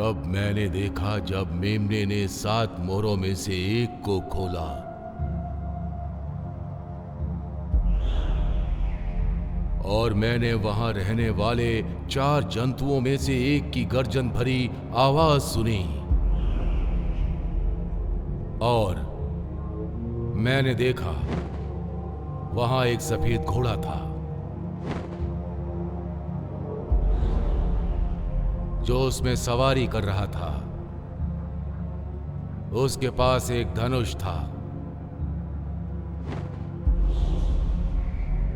तब मैंने देखा जब मेमने ने 7 मोहरों में से एक को खोला और मैंने वहां रहने वाले 4 जंतुओं में से एक की गर्जन भरी आवाज सुनी और मैंने देखा वहां एक सफेद घोड़ा था जो उसमें सवारी कर रहा था। उसके पास एक धनुष था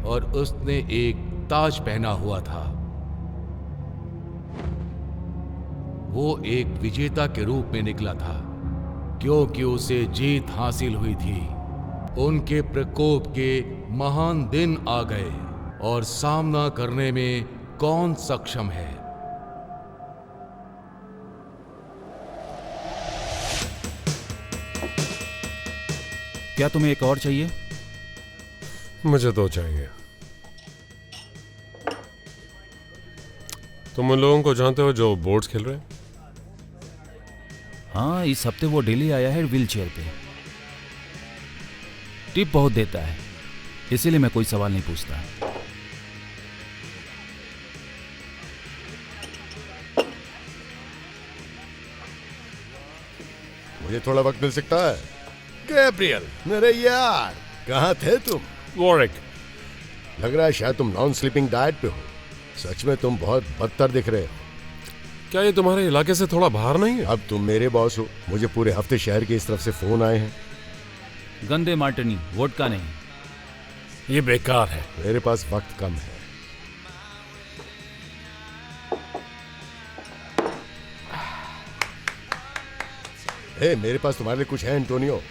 और उसने एक ताज पहना हुआ था। वो एक विजेता के रूप में निकला था क्योंकि उसे जीत हासिल हुई थी। उनके प्रकोप के महान दिन आ गए और सामना करने में कौन सक्षम है? क्या तुम्हें एक और चाहिए? मुझे 2 चाहिए। तुम उन लोगों को जानते हो जो बोर्ड्स खेल रहे हैं? हाँ, इस हफ्ते वो डेली आया है व्हील चेयर पे। टिप बहुत देता है, इसीलिए मैं कोई सवाल नहीं पूछता। मुझे थोड़ा वक्त मिल सकता है? गैब्रियल, मेरे यार, कहाँ थे तुम? वॉरिक, लग रहा है शायद तुम नॉन स्लीपिंग डाइट पे हो। सच में तुम बहुत बदतर दिख रहे हो। क्या ये तुम्हारे इलाके से थोड़ा बाहर नहीं है? अब तुम मेरे बॉस हो। मुझे पूरे हफ्ते शहर की इस तरफ से फोन आए हैं। गंदे मार्टिनी, वोडका नहीं। ये बेकार है। मेरे पास वक्त कम है। मेरे पास तुम्हारे लिए कुछ है एंटोनियो।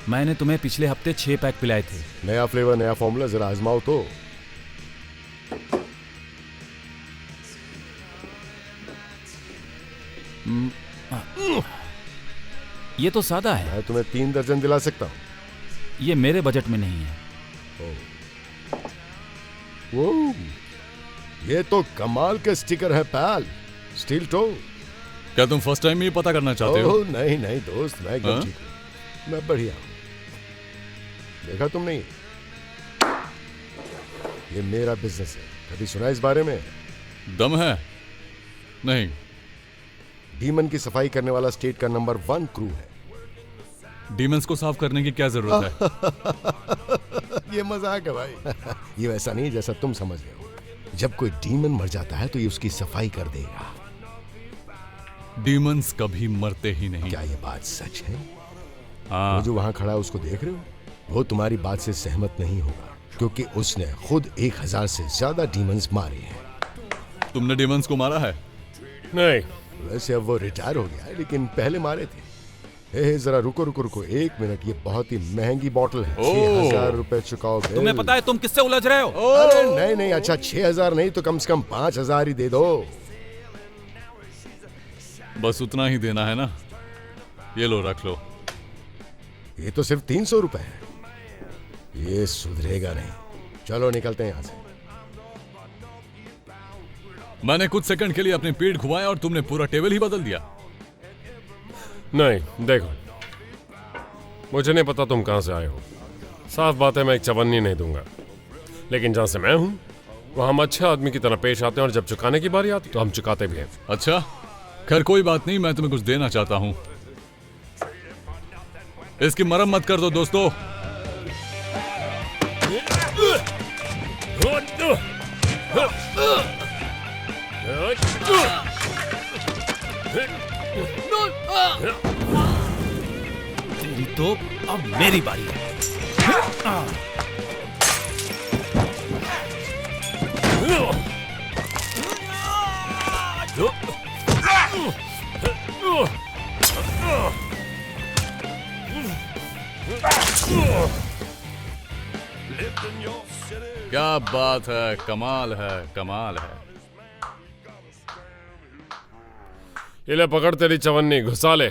मैंने तुम्हें पिछले हफ्ते 6 पैक पिलाए थे। नया फ्लेवर, नया फॉर्मूला, जरा आजमाओ तो। ये तो सादा है। मैं तुम्हें 3 दर्जन दिला सकता हूँ। ये मेरे बजट में नहीं है। वो ये तो कमाल के स्टिकर है पैल। Steel toe. क्या तुम फर्स्ट टाइम ही पता करना चाहते हो? नहीं नहीं दोस्त, मैं एकदम ठीक हूँ। मैं बढ़िया हूँ। देखा तुम नहीं? ये मेरा बिजनेस है। कभी सुना इस बारे में? दम है? नहीं। डीमन की सफाई करने वाला स्टेट का नंबर 1 क्रू है। डीमंस को साफ करने की क्या जरूरत है? ये मजाक है भाई। ये वैसा नहीं जैसा तुम समझ रहे हो। जब कोई डीमन मर जाता है तो ये उसकी सफाई कर देगा। डीमंस कभी मरते ही नहीं। क्या ये बात सच है? हाँ। वो जो वहां खड़ा है उसको देख रहे हो? वो तुम्हारी बात से सहमत नहीं होगा क्योंकि उसने खुद 1000 से ज्यादा डीमंस मारे हैं। तुमने डीमंस को मारा है? नहीं। वैसे अब वो रिटायर हो गया है, लेकिन पहले मारे थे। जरा रुको रुको रुको 1 मिनट। ये बहुत ही महंगी बोतल है। 6000 रुपए चुकाओ। तुम्हें पता है तुम किससे उलझ रहे हो? अरे नहीं नहीं, अच्छा 6000 नहीं तो कम से कम 5000 ही दे दो। बस उतना ही देना है ना? ये लो, रख लो। ये तो सिर्फ 300 रुपए है। ये सुधरेगा नहीं। चलो निकलते हैं यहाँ से। मैंने कुछ सेकंड के लिए अपनी पीठ घुमाया और तुमने पूरा टेबल ही बदल दिया। नहीं, देखो, मुझे नहीं पता तुम कहां से आए हो। साफ बात है, मैं एक चवन्नी नहीं दूंगा। लेकिन जहां से मैं हूं वहां हम अच्छे आदमी की तरह पेश आते हैं और जब चुकाने की बारी आती तो हम चुकाते भी हैं। अच्छा, खैर कोई बात नहीं। मैं तुम्हें कुछ देना चाहता हूं। इसकी मरम्मत कर दो दोस्तों। तेरी तो अब मेरी बारी है। क्या बात है, कमाल है, कमाल है। ये ले पकड़ तेरी चवन्नी, घुसा ले।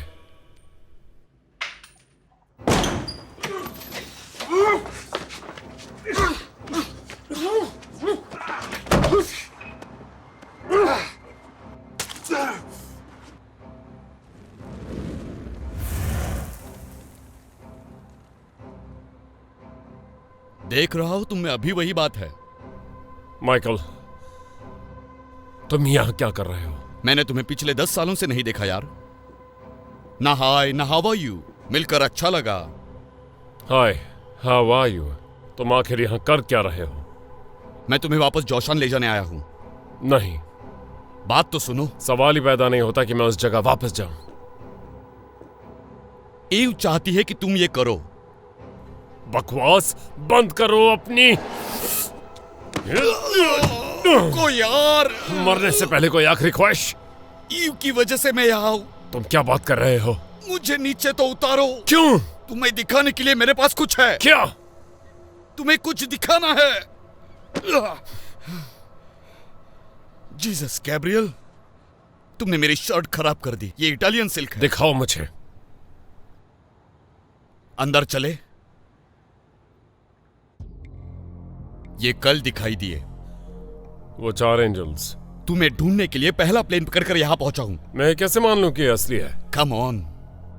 देख रहा हूं तुम में अभी वही बात है। माइकल, तुम यहाँ क्या कर रहे हो? मैंने तुम्हें पिछले 10 सालों से नहीं देखा यार। ना हाय ना हाउ आर यू, मिलकर अच्छा लगा। हाय, हाउ आर यू? तुम आखिर यहाँ कर क्या रहे हो? मैं तुम्हें वापस जोशान ले जाने आया हूं। नहीं, बात तो सुनो। सवाल ही पैदा नहीं होता कि मैं उस जगह वापस जाऊं। ईव चाहती है कि तुम ये करो। बकवास बंद करो अपनी। को यार, मरने से पहले कोई आखिरी ख्वाहिश? ईव की वजह से मैं यहाँ हूं। तुम क्या बात कर रहे हो? मुझे नीचे तो उतारो। क्यों? तुम्हें दिखाने के लिए मेरे पास कुछ है। क्या? तुम्हें कुछ दिखाना है। जीसस गैब्रियल, तुमने मेरी शर्ट खराब कर दी। ये इटालियन सिल्क है। दिखाओ मुझे। अंदर चले। ये कल दिखाई दिए। वो 4 एंजल्स। तुम्हें ढूंढने के लिए पहला प्लेन पकड़कर यहां पहुंचा हूं। मैं कैसे मान लूं कि ये असली है? कम ऑन,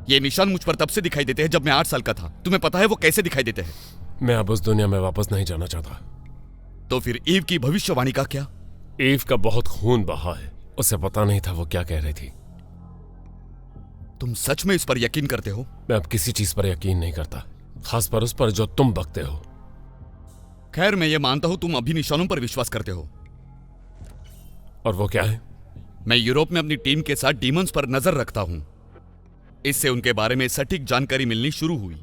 ये निशान मुझ पर तब से दिखाई देते हैं जब मैं 8 साल का था। तुम्हें पता है वो कैसे दिखाई देते हैं? मैं अब उस दुनिया में वापस नहीं जाना चाहता। तो फिर ईव की भविष्यवाणी का क्या? ईव का बहुत खून बहा है। उसे पता नहीं था वो क्या कह रही थी। तुम सच में इस पर यकीन करते हो? मैं अब किसी चीज पर यकीन नहीं करता, खास पर उस पर जो तुम बकते हो। खैर, मैं ये मानता हूं तुम अभी निशानों पर विश्वास करते हो। और वो क्या है? मैं यूरोप में अपनी टीम के साथ डीमंस पर नजर रखता हूं। इससे उनके बारे में सटीक जानकारी मिलनी शुरू हुई।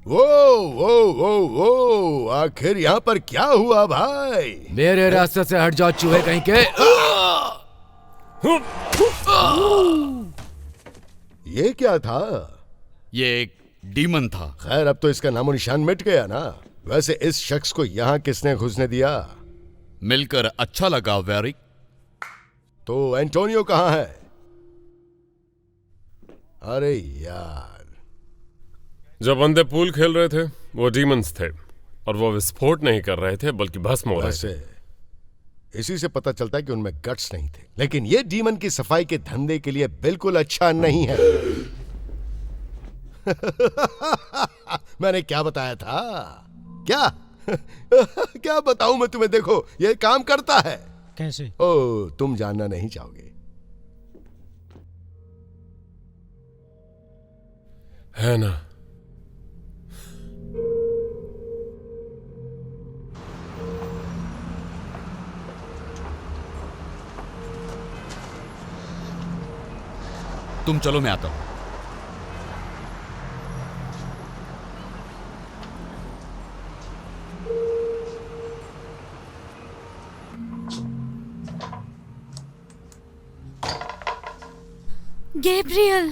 वो आखिर यहाँ पर क्या हुआ भाई? मेरे रास्ते से हट जाओ चूहे कहीं के। ये क्या था? ये एक डीमन था। खैर, अब तो इसका नामो निशान मिट गया ना। वैसे इस शख्स को यहाँ किसने घुसने दिया? मिलकर अच्छा लगा वेरिक। तो एंटोनियो कहाँ है? अरे यार, जब बंदे पूल खेल रहे थे वो डीमंस थे, और वो विस्फोट नहीं कर रहे थे बल्कि भस्म हो रहे थे। वैसे इसी से पता चलता है कि उनमें गट्स नहीं थे। लेकिन ये डीमन की सफाई के धंधे के लिए बिल्कुल अच्छा नहीं है। मैंने क्या बताया था? क्या क्या बताऊं मैं तुम्हें? देखो, ये काम करता है। कैसे? ओ, तुम जानना नहीं चाहोगे। है ना? तुम चलो, मैं आता हूं। गैब्रियल,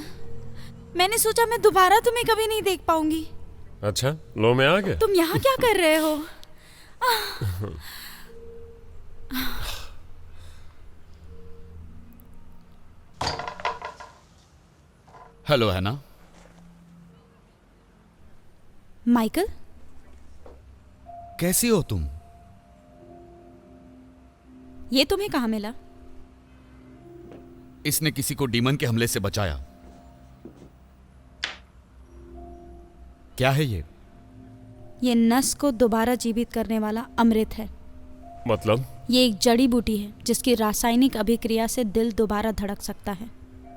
मैंने सोचा मैं दोबारा तुम्हें कभी नहीं देख पाऊंगी। अच्छा, लो मैं आ गया। तुम यहाँ क्या कर रहे हो? हेलो हैना। माइकल, कैसी हो तुम? ये तुम्हें कहाँ मिला? इसने किसी को डीमन के हमले से बचाया। क्या है ये? ये नस को दोबारा जीवित करने वाला अमृत है। मतलब? ये एक जड़ी बूटी है जिसकी रासायनिक अभिक्रिया से दिल दोबारा धड़क सकता है।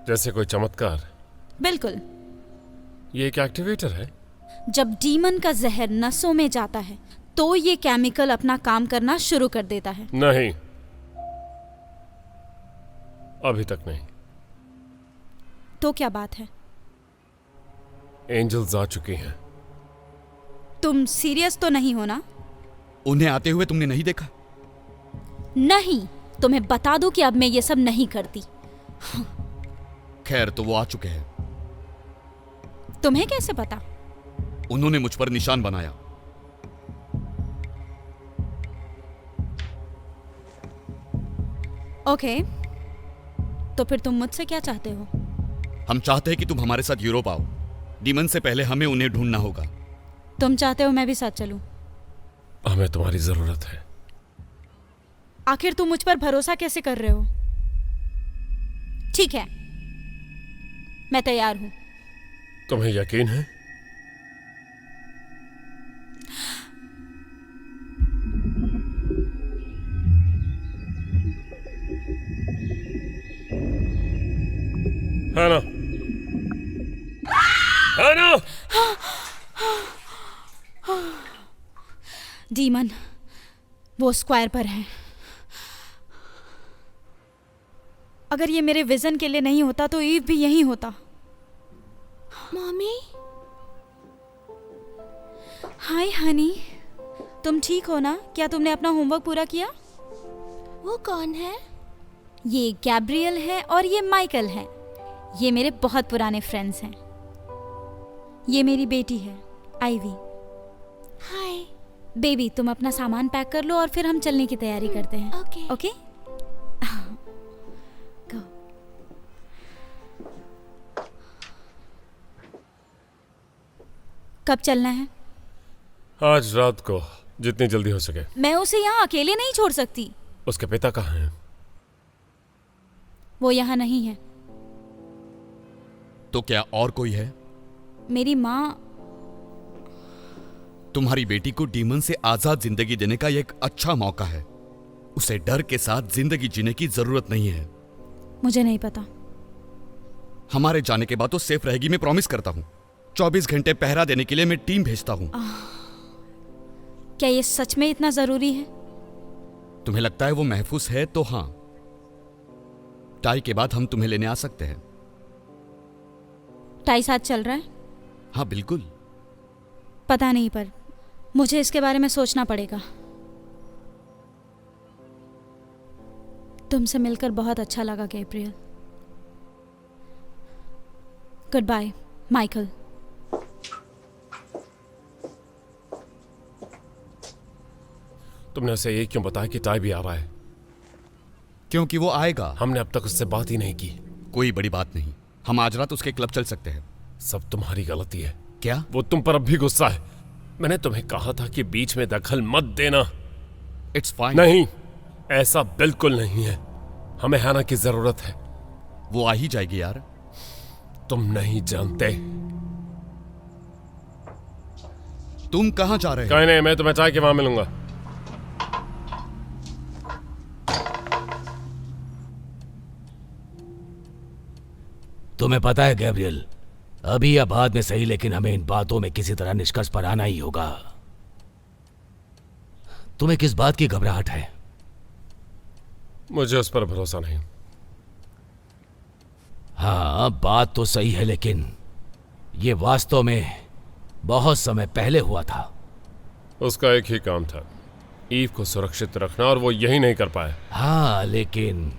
जैसे कोई चमत्कार? बिल्कुल। ये एक एक्टिवेटर है? जब डीमन का जहर नसों में जाता है तो ये केमिकल अपना काम करना शुरू कर देता है। नहीं, अभी तक नहीं। तो क्या बात है? एंजल्स आ चुकी हैं। तुम सीरियस तो नहीं हो ना? उन्हें आते हुए तुमने नहीं देखा? नहीं, तुम्हें बता दूं कि अब मैं ये सब नहीं करती। खैर, तो वो आ चुके हैं। तुम्हें कैसे पता? उन्होंने मुझ पर निशान बनाया। ओके, तो फिर तुम मुझसे क्या चाहते हो? हम चाहते हैं कि तुम हमारे साथ यूरोप आओ। डीमन से पहले हमें उन्हें ढूंढना होगा। तुम चाहते हो मैं भी साथ चलूं? हमें तुम्हारी जरूरत है। आखिर तुम मुझ पर भरोसा कैसे कर रहे हो? ठीक है, मैं तैयार हूं। तुम्हें यकीन है? है ना? है ना? डीमन वो स्क्वायर पर है। अगर ये मेरे विजन के लिए नहीं होता तो ईव भी यहीं होता। मम्मी, हाय हनी, तुम ठीक हो ना? क्या तुमने अपना होमवर्क पूरा किया? वो कौन है? ये गैब्रियल है और ये माइकल है। ये मेरे बहुत पुराने फ्रेंड्स हैं। ये मेरी बेटी है आइवी। हाय। बेबी तुम अपना सामान पैक कर लो और फिर हम चलने की तैयारी करते हैं। ओके। Okay go. कब चलना है? आज रात को, जितनी जल्दी हो सके। मैं उसे यहाँ अकेले नहीं छोड़ सकती। उसके पिता कहाँ हैं? वो यहाँ नहीं है। तो क्या और कोई है? मेरी माँ। तुम्हारी बेटी को डीमन से आजाद जिंदगी देने का यह एक अच्छा मौका है। उसे डर के साथ जिंदगी जीने की जरूरत नहीं है। मुझे नहीं पता। हमारे जाने के बाद तो सेफ रहेगी, मैं प्रॉमिस करता हूँ। 24 घंटे पहरा देने के लिए मैं टीम भेजता हूँ। क्या ये सच में इतना जरूरी है? तुम्हें लगता है वो महफूज है तो हाँ, टाई के बाद हम तुम्हें लेने आ सकते हैं। टाई साथ चल रहा है? हाँ बिल्कुल। पता नहीं, पर मुझे इसके बारे में सोचना पड़ेगा। तुमसे मिलकर बहुत अच्छा लगा गैब्रियल। Good by Michael. तुमने उसे ये क्यों बताया कि टाई भी आ रहा है? क्योंकि वो आएगा। हमने अब तक उससे बात ही नहीं की। कोई बड़ी बात नहीं, हम आज रात उसके क्लब चल सकते हैं। सब तुम्हारी गलती है। क्या? वो तुम पर अब भी गुस्सा है। मैंने तुम्हें कहा था कि बीच में दखल मत देना। It's fine. नहीं, ऐसा बिल्कुल नहीं है। हमें हैना की जरूरत है। वो आ ही जाएगी यार। तुम नहीं जानते। तुम कहां जा रहे हो? कहीं नहीं, मैं तुम्हें चाय के वहां मिलूंगा। तुम्हें पता है गैब्रियल, अभी या बाद में सही, लेकिन हमें इन बातों में किसी तरह निष्कर्ष पर आना ही होगा। तुम्हें किस बात की घबराहट है? मुझे उस पर भरोसा नहीं। हाँ, बात तो सही है, लेकिन ये वास्तव में बहुत समय पहले हुआ था। उसका एक ही काम था, ईव को सुरक्षित रखना, और वो यही नहीं कर पाया। हाँ, लेकिन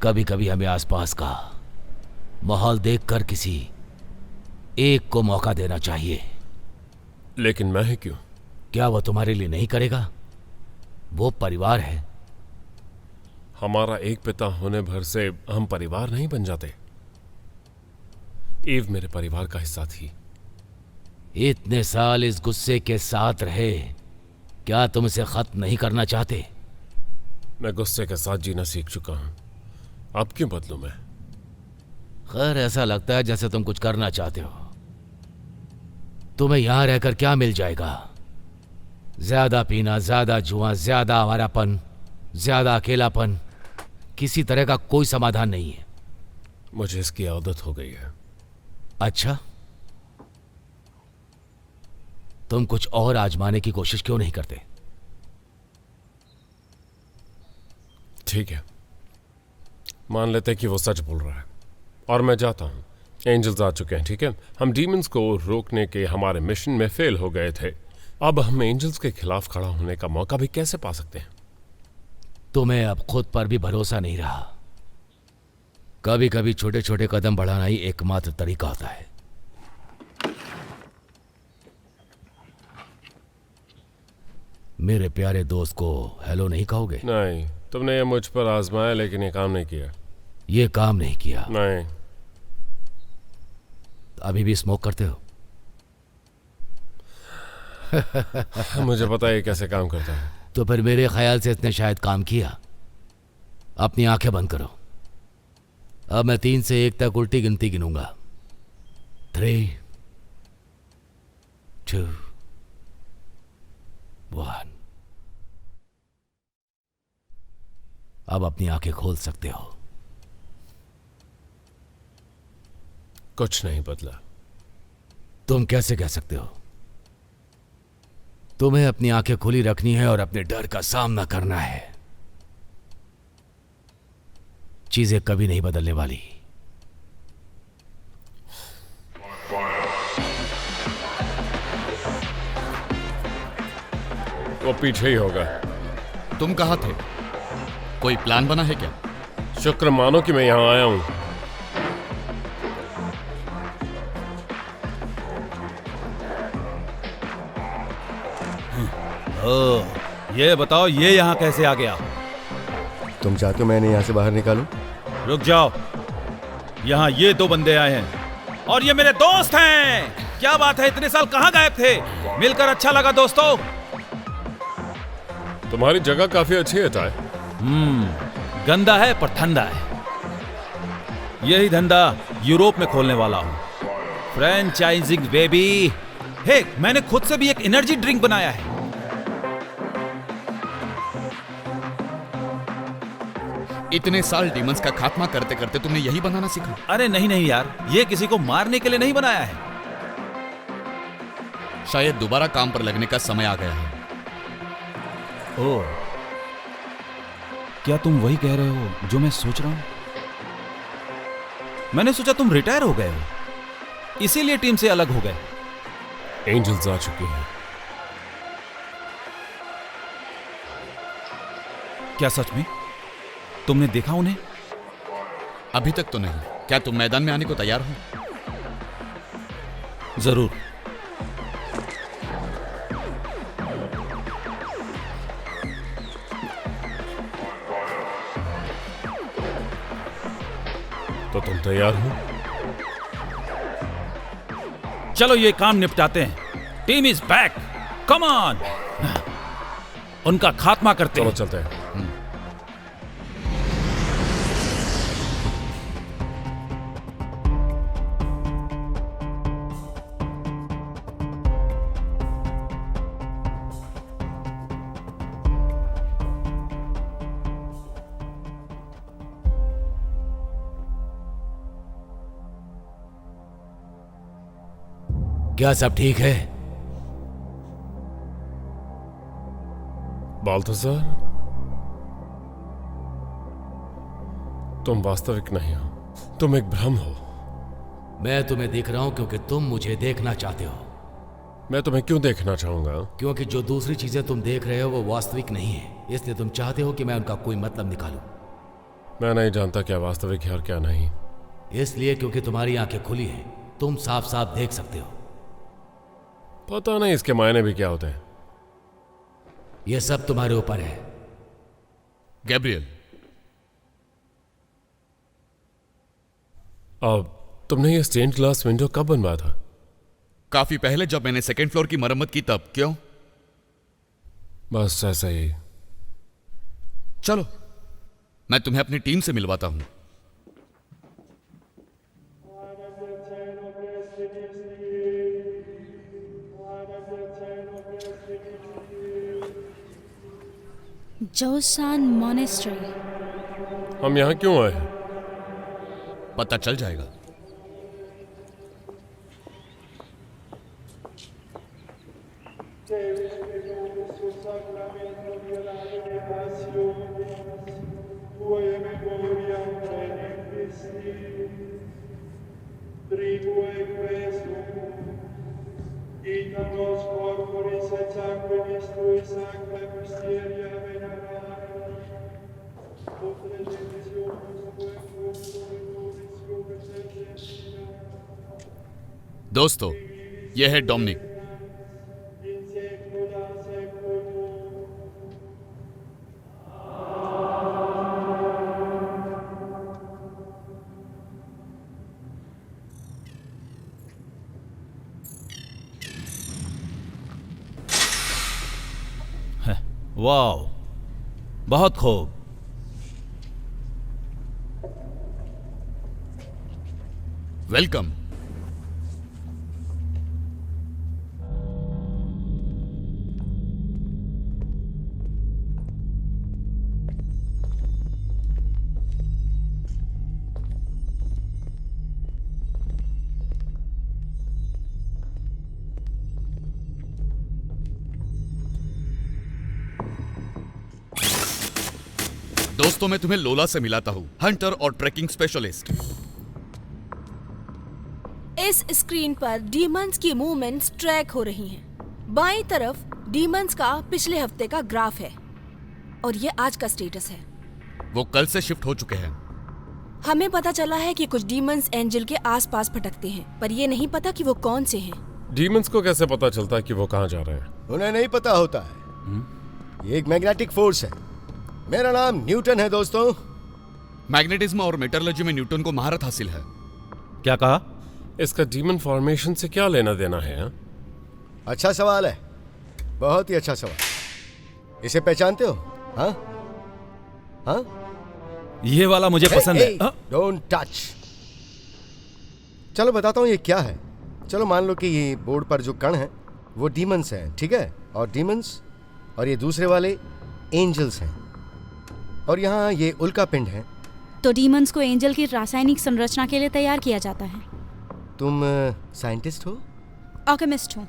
कभी कभी हमें आसपास का माहौल देखकर किसी एक को मौका देना चाहिए। लेकिन मैं ही क्यों? क्या वो तुम्हारे लिए नहीं करेगा? वो परिवार है। हमारा एक पिता होने भर से हम परिवार नहीं बन जाते। ईव मेरे परिवार का हिस्सा थी। इतने साल इस गुस्से के साथ रहे, क्या तुम इसे खत्म नहीं करना चाहते? मैं गुस्से के साथ जीना सीख चुका हूं, अब क्यों बदलूं मैं? खैर, ऐसा लगता है जैसे तुम कुछ करना चाहते हो। तुम्हें यहां रहकर क्या मिल जाएगा? ज्यादा पीना, ज्यादा जुआ, ज्यादा आवारापन, ज्यादा अकेलापन। किसी तरह का कोई समाधान नहीं है। मुझे इसकी आदत हो गई है। अच्छा, तुम कुछ और आजमाने की कोशिश क्यों नहीं करते? ठीक है, मान लेते हैं कि वो सच बोल रहा है और मैं जाता हूं। एंजल्स आ चुके हैं, ठीक है? हम डीमंस को रोकने के हमारे मिशन में फेल हो गए थे। अब हम एंजल्स के खिलाफ खड़ा होने का मौका भी कैसे पा सकते हैं? तुम्हें अब खुद पर भी भरोसा नहीं रहा। कभी कभी छोटे छोटे कदम बढ़ाना ही एकमात्र तरीका होता है। मेरे प्यारे दोस्त को हेलो नहीं कहोगे? नहीं, तुमने ये मुझ पर आजमाया लेकिन ये काम नहीं किया। ये काम नहीं किया? नहीं। अभी भी स्मोक करते हो? मुझे पता है ये कैसे काम करता है। तो फिर मेरे ख्याल से इसने शायद काम किया। अपनी आंखें बंद करो। अब मैं 3 से 1 तक उल्टी गिनती गिनूंगा। 3, 2, 1। अब अपनी आंखें खोल सकते हो। कुछ नहीं बदला। तुम कैसे कह सकते हो? तुम्हें अपनी आंखें खुली रखनी है और अपने डर का सामना करना है। चीजें कभी नहीं बदलने वाली। वो पीछे ही होगा। तुम कहाँ थे? कोई प्लान बना है क्या? शुक्र मानो कि मैं यहां आया हूं। ये बताओ, ये यहाँ कैसे आ गया? तुम चाहते हो मैंने यहाँ से बाहर निकालूं? रुक जाओ। यहाँ ये दो बंदे आए हैं और ये मेरे दोस्त हैं। क्या बात है, इतने साल कहाँ गायब थे? मिलकर अच्छा लगा दोस्तों। तुम्हारी जगह काफी अच्छी है ताए। गंदा है पर ठंडा है। यही धंधा यूरोप में खोलने वाला हूँ। Franchising baby. हे, मैंने खुद से भी एक एनर्जी ड्रिंक बनाया है। इतने साल डीमंस का खात्मा करते करते तुमने यही बनाना सीखा? अरे नहीं नहीं यार, ये किसी को मारने के लिए नहीं बनाया है। शायद दोबारा काम पर लगने का समय आ गया है। ओह, क्या तुम वही कह रहे हो जो मैं सोच रहा हूं? मैंने सोचा तुम रिटायर हो गए हो, इसीलिए टीम से अलग हो गए। एंजल्स आ चुकी हैं। क्या सच में? तुमने देखा उन्हें? अभी तक तो नहीं। क्या तुम मैदान में आने को तैयार हो? जरूर। तो तुम तैयार हो? चलो ये काम निपटाते हैं। Team is back. Come on. उनका खात्मा करते चलो हैं। चलते हैं। क्या सब ठीक है? बाल्थासार, तुम वास्तविक नहीं हो, तुम एक भ्रम हो। मैं तुम्हें देख रहा हूं क्योंकि तुम मुझे देखना चाहते हो। मैं तुम्हें क्यों देखना चाहूंगा? क्योंकि जो दूसरी चीजें तुम देख रहे हो वो वास्तविक नहीं है, इसलिए तुम चाहते हो कि मैं उनका कोई मतलब निकालूं। मैं नहीं जानता क्या वास्तविक है और क्या नहीं। इसलिए क्योंकि तुम्हारी आंखें खुली हैं, तुम साफ साफ देख सकते हो। पता नहीं इसके मायने भी क्या होते हैं। यह सब तुम्हारे ऊपर है। गैब्रियल, अब तुमने ये स्टेन्ड ग्लास विंडो कब बनवाया था? काफी पहले जब मैंने सेकंड फ्लोर की मरम्मत की तब। क्यों? बस ऐसा ही। चलो मैं तुम्हें अपनी टीम से मिलवाता हूं। जोसान मॉनेस्ट्री। हम यहाँ क्यों आए हैं? पता चल जाएगा। दोस्तों, यह है डोमिनिक। वाह, बहुत खूब। वेलकम। दोस्तों, मैं तुम्हें लोला से मिलाता हूँ, हंटर और ट्रैकिंग स्पेशलिस्ट। इस स्क्रीन पर डीमंस की मूवमेंट्स ट्रैक हो रही हैं। बाईं तरफ डीमंस का पिछले हफ्ते का ग्राफ है और ये आज का स्टेटस है। वो कल से शिफ्ट हो चुके हैं। हमें पता चला है कि कुछ डीमंस एंजल के आसपास भटकते हैं, पर ये नहीं पता कि वो कौन से हैं। डीमंस को कैसे पता चलता है कि वो कहाँ जा रहे हैं? उन्हें नहीं पता होता है। ये एक मैग्नेटिक फोर्स है। मेरा नाम न्यूटन है दोस्तों। मैग्नेटिज्म और मेटलर्जी में न्यूटन को महारत हासिल है। क्या कहा? इसका डीमन फॉर्मेशन से क्या लेना देना है? हाँ? अच्छा सवाल है, बहुत ही अच्छा सवाल। इसे पहचानते हो? हाँ हाँ, ये वाला मुझे पसंद है। Don't touch. चलो बताता हूँ ये क्या है। चलो मान लो कि ये बोर्ड पर जो कण हैं वो डीमंस हैं, ठीक है? और डीमंस और ये दूसरे वाले एंजल्स हैं, और यहाँ ये उल्का पिंड है। तो डीमंस को एंजल की रासायनिक संरचना के लिए तैयार किया जाता है। तुम साइंटिस्ट हो? ऑल्केमिस्ट हूँ।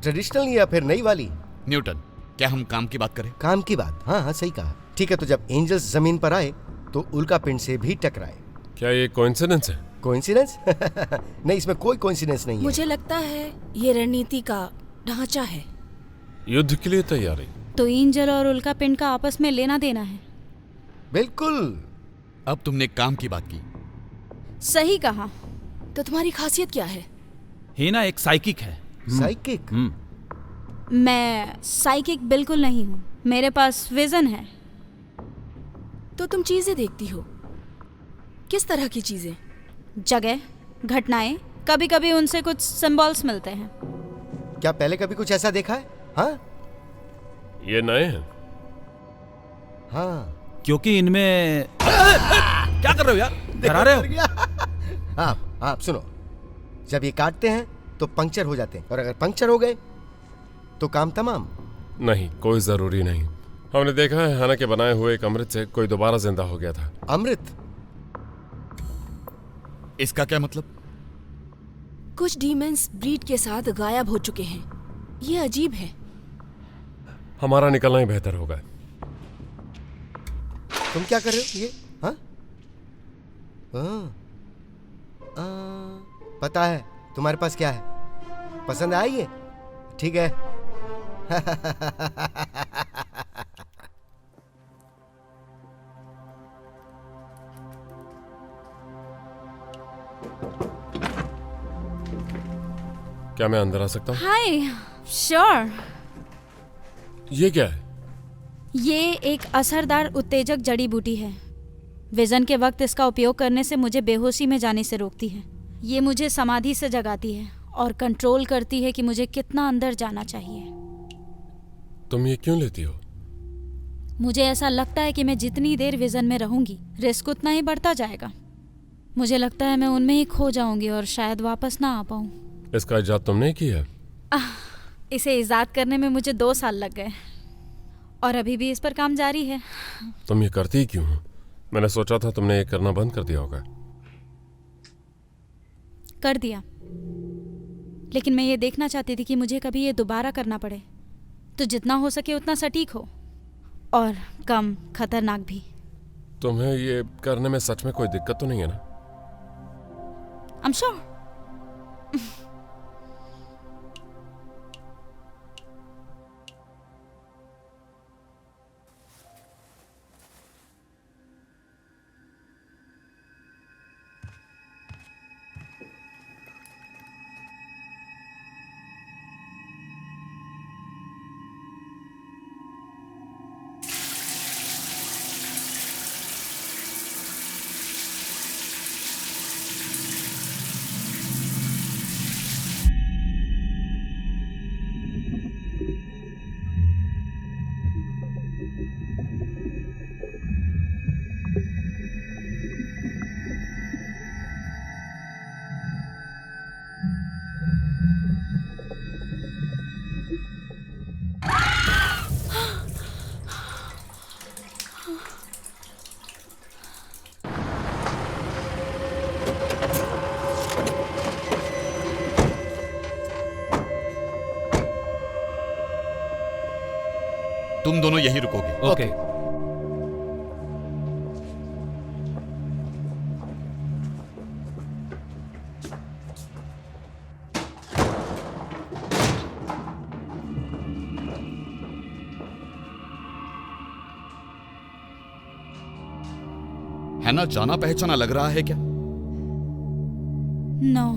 ट्रेडिशनल या फिर नई वाली? न्यूटन, क्या हम काम की बात करें? काम की बात? हाँ हाँ, सही कहा। ठीक है, तो जब एंजल्स जमीन पर आए तो उल्का पिंड से भी टकराए। क्या ये कोइंसिडेंस है? कोइंसिडेंस? नहीं, इसमें कोई कोइंसिडेंस नहीं है। मुझे लगता है ये रणनीति का ढांचा है। युद्ध के लिए तैयारी? तो एंजल और उल्का पिंड का आपस में लेना देना है। बिल्कुल। अब तुमने काम की बात की। सही कहा। तो तुम्हारी खासियत क्या है? हीना एक साइकिक है। साइकिक? मैं साइकिक बिल्कुल नहीं हूँ। मेरे पास विजन है। तो तुम चीजें देखती हो। किस तरह की चीजें? जगह, घटनाएं, कभी कभी उनसे कुछ सिंबल्स मिलते हैं। क्या पहले कभी कुछ ऐसा देखा है? हाँ ये नए हैं? हाँ। क्योंकि इनमें क्या कर रहे हो यार? डरा रहे हो? आप सुनो, जब ये काटते हैं तो पंक्चर हो जाते हैं, और अगर पंक्चर हो गए तो काम तमाम। नहीं, कोई जरूरी नहीं। हमने देखा है हाना के बनाए हुए एक अमृत से कोई दोबारा जिंदा हो गया था। अमृत? इसका क्या मतलब? कुछ डीमंस ब्रीड के साथ गायब हो चुके हैं। ये अजीब है। हमारा निकलना ही बेहतर होगा। तुम क्या कर रहे हो ये? हाँ पता है तुम्हारे पास क्या है। पसंद आई ये? ठीक है। क्या मैं अंदर आ सकता हूँ? हाय, श्योर। ये क्या है? ये एक असरदार उत्तेजक जड़ी बूटी है। विजन के वक्त इसका उपयोग करने से मुझे बेहोशी में जाने से रोकती है। ये मुझे समाधि से जगाती है और कंट्रोल करती है कि मुझे कितना अंदर जाना चाहिए। तुम ये क्यों लेती हो? मुझे ऐसा लगता है कि मैं जितनी देर विजन में रहूंगी, रिस्क उतना ही बढ़ता जाएगा। मुझे लगता है मैं उनमें ही खो जाऊंगी और शायद वापस ना आ पाऊं। इसका इजाद तुमने किया? इसे इजाद करने में मुझे 2 साल लग गए और अभी भी इस पर काम जारी है। तुम ये करती क्यों हो? मैंने सोचा था तुमने ये करना बंद कर दिया होगा। कर दिया, लेकिन मैं ये देखना चाहती थी कि मुझे कभी ये दोबारा करना पड़े तो जितना हो सके उतना सटीक हो और कम खतरनाक भी। तुम्हें ये करने में सच में कोई दिक्कत तो नहीं है ना? I'm sure. तुम दोनों यहीं रुकोगे। ओके। है ना, जाना पहचाना लग रहा है क्या? नो।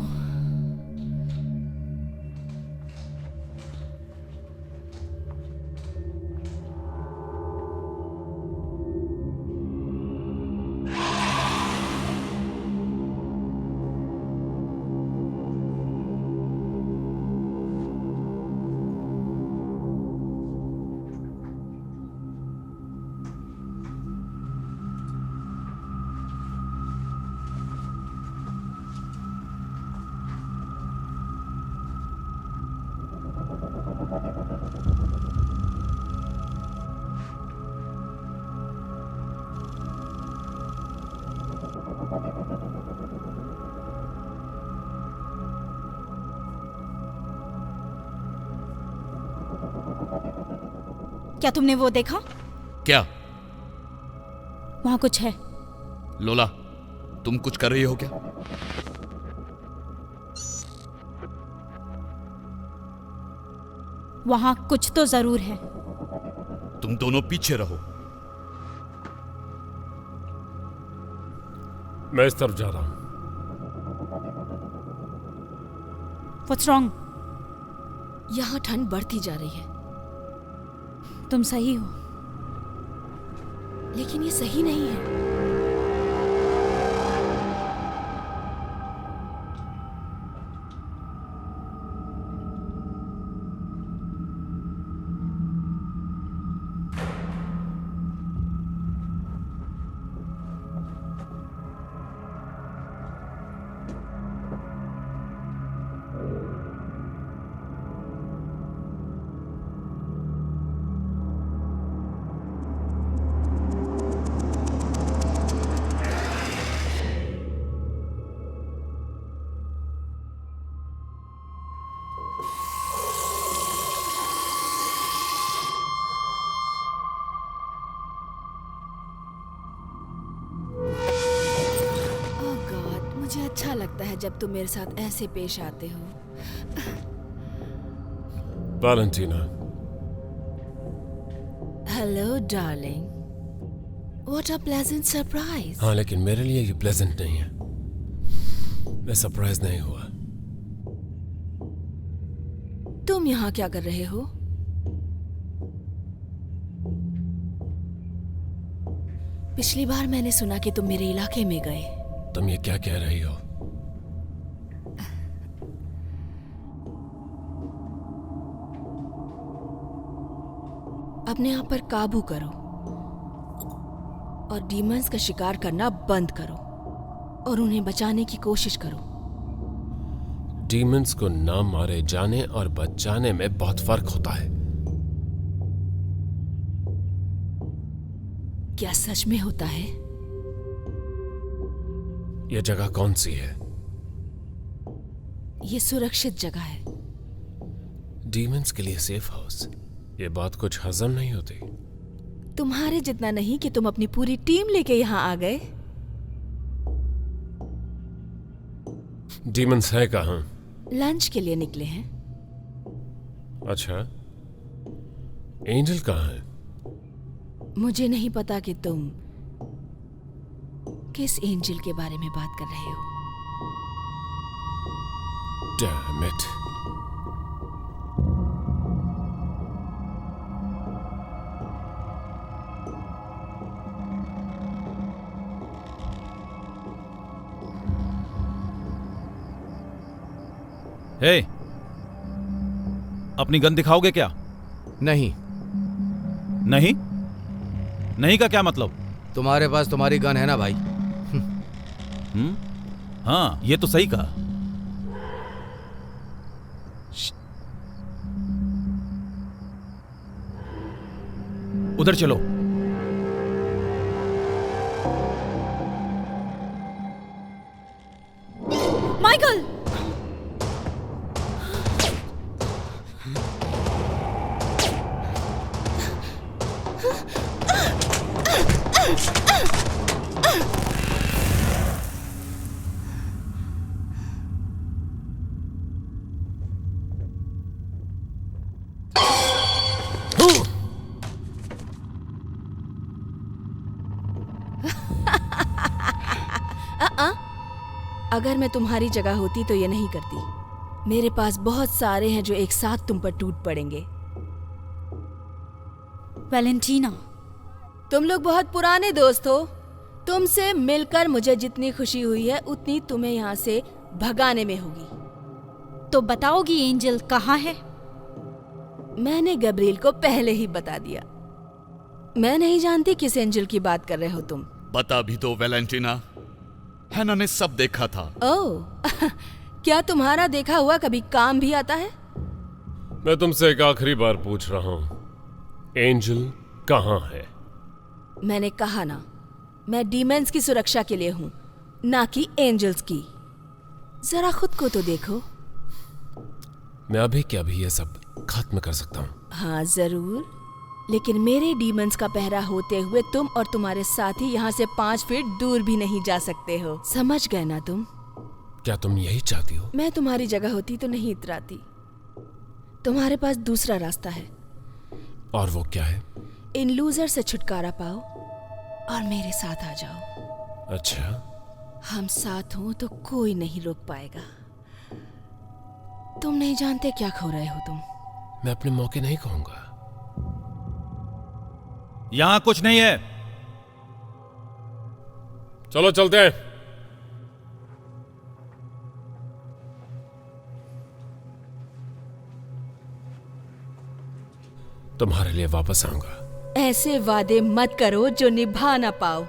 क्या तुमने वो देखा? क्या? वहां कुछ है। लोला, तुम कुछ कर रही हो क्या? वहां कुछ तो जरूर है। तुम दोनों पीछे रहो। मैं इस तरफ जा रहा हूं। What's wrong? यहाँ ठंड बढ़ती जा रही है, तुम सही हो। लेकिन ये सही नहीं है। मुझे अच्छा लगता है जब तुम मेरे साथ ऐसे पेश आते हो। Valentina. Hello darling, what a pleasant surprise. हाँ, लेकिन मेरे लिए ये प्लेजेंट नहीं है। मैं सरप्राइज नहीं हुआ। तुम यहाँ क्या कर रहे हो? पिछली बार मैंने सुना कि तुम मेरे इलाके में गए। तुम ये क्या कह रही हो? अपने आप पर काबू करो और डीमंस का शिकार करना बंद करो और उन्हें बचाने की कोशिश करो। डीमंस को ना मारे जाने और बचाने में बहुत फर्क होता है। क्या सच में होता है? यह जगह कौन सी है? ये सुरक्षित जगह है। डीमंस के लिए सेफ हाउस। ये बात कुछ हजम नहीं होती। तुम्हारे जितना नहीं कि तुम अपनी पूरी टीम लेके यहाँ आ गए। डीमंस है कहाँ? लंच के लिए निकले हैं। अच्छा, एंजल कहाँ है? मुझे नहीं पता कि तुम किस एंजल के बारे में बात कर रहे हो। Damn it. हे, अपनी गन दिखाओगे क्या? नहीं। नहीं? नहीं का क्या मतलब? तुम्हारे पास तुम्हारी गन है ना भाई? हाँ, ये तो सही कहा। उधर चलो। माइकल! अगर मैं तुम्हारी जगह होती तो ये नहीं करती। मेरे पास बहुत सारे हैं जो एक साथ तुम पर टूट पड़ेंगे। वैलेंटीना, तुम लोग बहुत पुराने दोस्त हो। तुमसे मिलकर मुझे जितनी खुशी हुई है उतनी तुम्हें यहाँ से भगाने में होगी। तो बताओगी एंजल कहाँ है? मैंने गब्रिएल को पहले ही बता दिया। मैं नहीं जानती किस एंजल की बात कर रहे हो तुम। बता भी दो वैलेंटीना, हैना ने सब देखा था। ओह क्या तुम्हारा देखा हुआ कभी काम भी आता है? मैं तुमसे एक आखिरी बार पूछ रहा हूं, एंजल कहाँ है? मैंने कहा ना, मैं डीमंस की सुरक्षा के लिए हूँ, ना कि एंजल्स की। जरा खुद को तो देखो। मैं अभी क्या भी ये सब खत्म कर सकता हूँ। हाँ जरूर, लेकिन मेरे डीमंस का पहरा होते हुए तुम और तुम्हारे साथी यहाँ से 5 फीट दूर भी नहीं जा सकते हो। समझ गए ना तुम? क्या तुम यही चाहती हो? मैं तुम्हारी जगह होती तो नहीं इतराती। तुम्हारे पास दूसरा रास्ता है। और वो क्या है? इन लूजर से छुटकारा पाओ और मेरे साथ आ जाओ। अच्छा, हम साथ हो तो कोई नहीं रोक पाएगा। तुम नहीं जानते क्या खो रहे हो तुम। मैं अपने मौके नहीं कहूंगा। यहां कुछ नहीं है। चलो चलते हैं। तुम्हारे लिए वापस आऊंगा। ऐसे वादे मत करो जो निभा ना पाओ।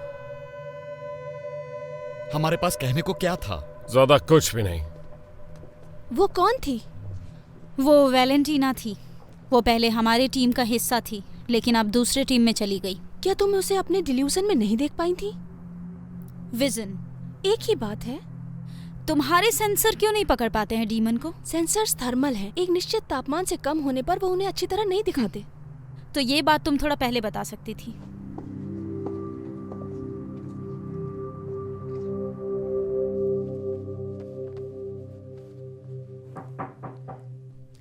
हमारे पास कहने को क्या था? ज्यादा कुछ भी नहीं। वो कौन थी? वो वैलेंटीना थी। वो पहले हमारी टीम का हिस्सा थी, लेकिन अब दूसरे टीम में चली गई। क्या तुम उसे अपने डिल्यूजन में नहीं देख पाई थी? विजन, एक ही बात है। तुम्हारे सेंसर क्यों नहीं पकड़ पाते हैं डीमन को? सेंसर्स थर्मल हैं। एक निश्चित तापमान से कम होने पर वो उन्हें अच्छी तरह नहीं दिखाते। तो ये बात तुम थोड़ा पहले बता सकती थी।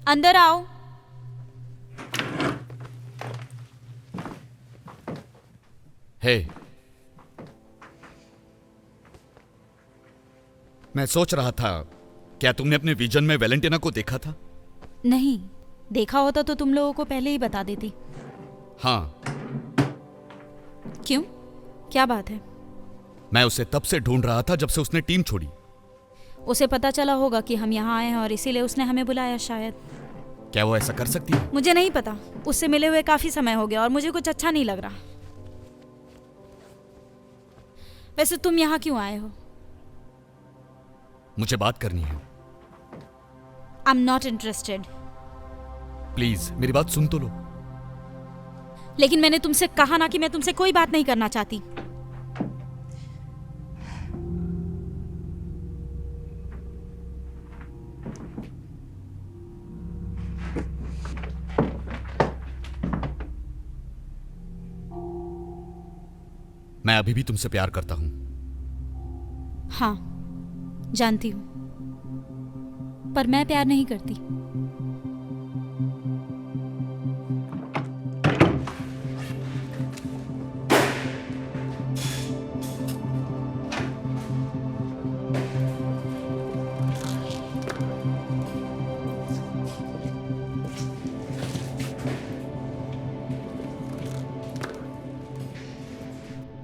अंदर आओ। हे, मैं सोच रहा था, क्या तुमने अपने विजन में वैलेंटीना को देखा था? नहीं, देखा होता तो तुम लोगों को पहले ही बता देती। हाँ। क्यों? क्या बात है? मैं उसे तब से ढूंढ रहा था जब से उसने टीम छोड़ी। उसे पता चला होगा कि हम यहाँ आए हैं और इसीलिए उसने हमें बुलाया शायद। क्या वो ऐसा कर सकती है? मुझे नहीं पता। उससे मिले हुए काफी समय हो गया और मुझे कुछ अच्छा नहीं लग रहा। वैसे तुम यहाँ क्यों आए हो? मुझे बात करनी है। I am not interested. Please मेरी बात सुन तो लो। लेकिन मैंने तुमसे कहा ना कि मैं तुमसे कोई बात नहीं करना चाहती। मैं अभी भी तुमसे प्यार करता हूं। हाँ, जानती हूं, पर मैं प्यार नहीं करती।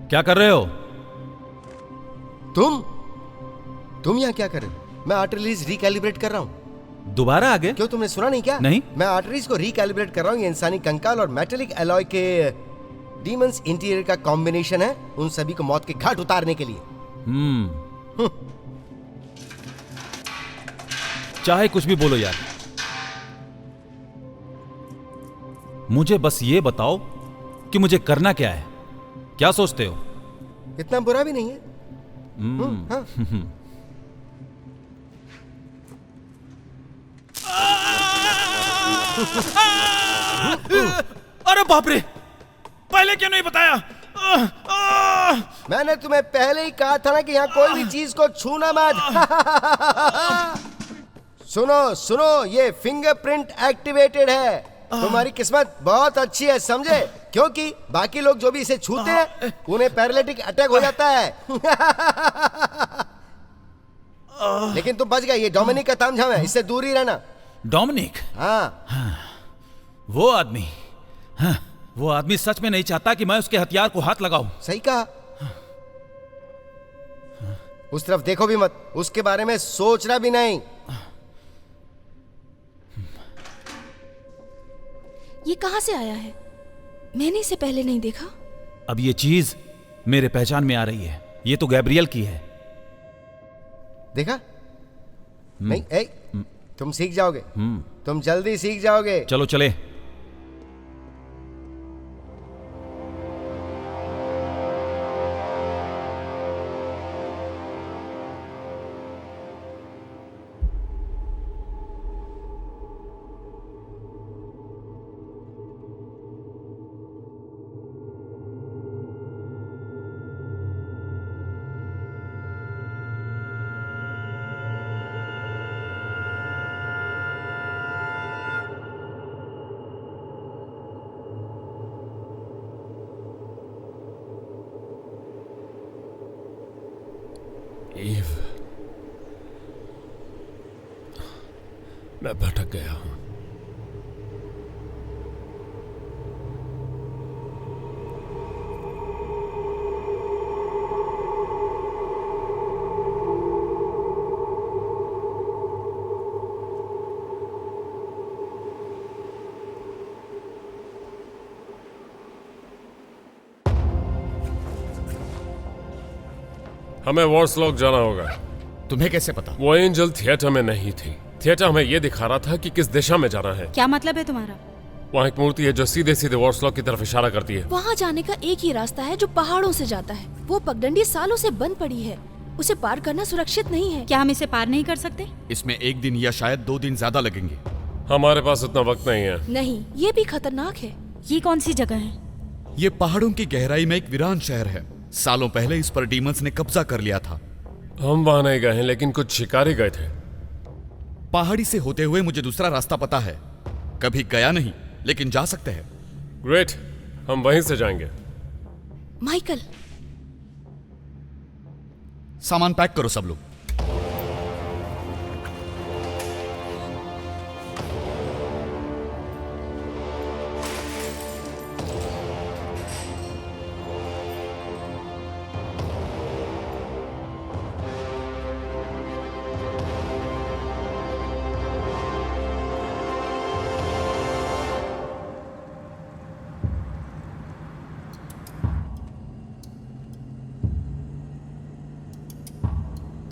क्या कर रहे हो? तुम यहाँ क्या कर रहे हो? मैं आर्टरीज रिकैलिब्रेट कर रहा हूँ। दोबारा आगे? क्यों, तुमने सुना नहीं क्या? नहीं। मैं आर्टरीज को रिकैलिब्रेट कर रहा हूँ। ये इंसानी कंकाल और मेटेलिक एलॉय के डीमंस इंटीरियर का कॉम्बिनेशन है, उन सभी को मौत के घाट उतारने के लिए। चाहे कुछ भी बोलो यार, मुझे बस ये बताओ कि मुझे करना क्या है। क्या सोचते हो? इतना बुरा भी नहीं है। हाँ। अरे बाप रे, पहले क्यों नहीं बताया? मैंने तुम्हें पहले ही कहा था ना कि यहाँ कोई भी चीज को छूना मत। सुनो, ये फिंगरप्रिंट एक्टिवेटेड है। तुम्हारी किस्मत बहुत अच्छी है, समझे? क्योंकि बाकी लोग जो भी इसे छूते हैं उन्हें पैरालिटिक अटैक हो जाता है। लेकिन तुम बच गए। ये डोमिनिक का तामझाम है, इससे दूर ही रहना। डोमिनिक, हाँ, वो आदमी, हाँ, वो आदमी सच में नहीं चाहता कि मैं उसके हथियार को हाथ लगाऊं। सही कहा। उस तरफ देखो भी मत, उसके बारे में सोचना भी नहीं। ये कहाँ से आया है? मैंने इसे पहले नहीं देखा। अब ये चीज मेरे पहचान में आ रही है। ये तो गैब्रियल की है। देखा? नहीं, तुम सीख जाओगे। तुम जल्दी सीख जाओगे। चलो चले। ईव, मैं भटक गया हूं। हमें वॉर्सलॉक जाना होगा। तुम्हें कैसे पता? वो एंजल थिएटर में नहीं थी। थिएटर हमें यह दिखा रहा था कि किस दिशा में जाना है। क्या मतलब है तुम्हारा? वहाँ एक मूर्ति है जो सीधे सीधे वॉर्सलॉक की तरफ इशारा करती है। वहाँ जाने का एक ही रास्ता है जो पहाड़ों से जाता है। वो पगडंडी सालों से बंद पड़ी है। उसे पार करना सुरक्षित नहीं है। क्या हम इसे पार नहीं कर सकते? इसमें 1 दिन या शायद 2 दिन ज्यादा लगेंगे। हमारे पास उतना वक्त नहीं है। नहीं, ये भी खतरनाक है। ये कौन सी जगह है? ये पहाड़ों की गहराई में एक वीरान शहर है। सालों पहले इस पर डीमंस ने कब्जा कर लिया था। हम वहां नहीं गए हैं, लेकिन कुछ शिकारी गए थे। पहाड़ी से होते हुए मुझे दूसरा रास्ता पता है। कभी गया नहीं, लेकिन जा सकते हैं। ग्रेट, हम वहीं से जाएंगे। माइकल, सामान पैक करो सब लोग।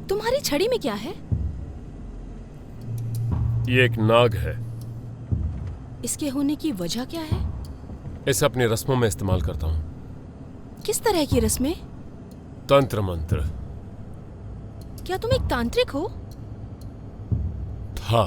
तुम्हारी छड़ी में क्या है? ये एक नाग है। इसके होने की वजह क्या है? इसे अपनी रस्मों में इस्तेमाल करता हूं। किस तरह की रस्में? तंत्र मंत्र। क्या तुम एक तांत्रिक हो? था।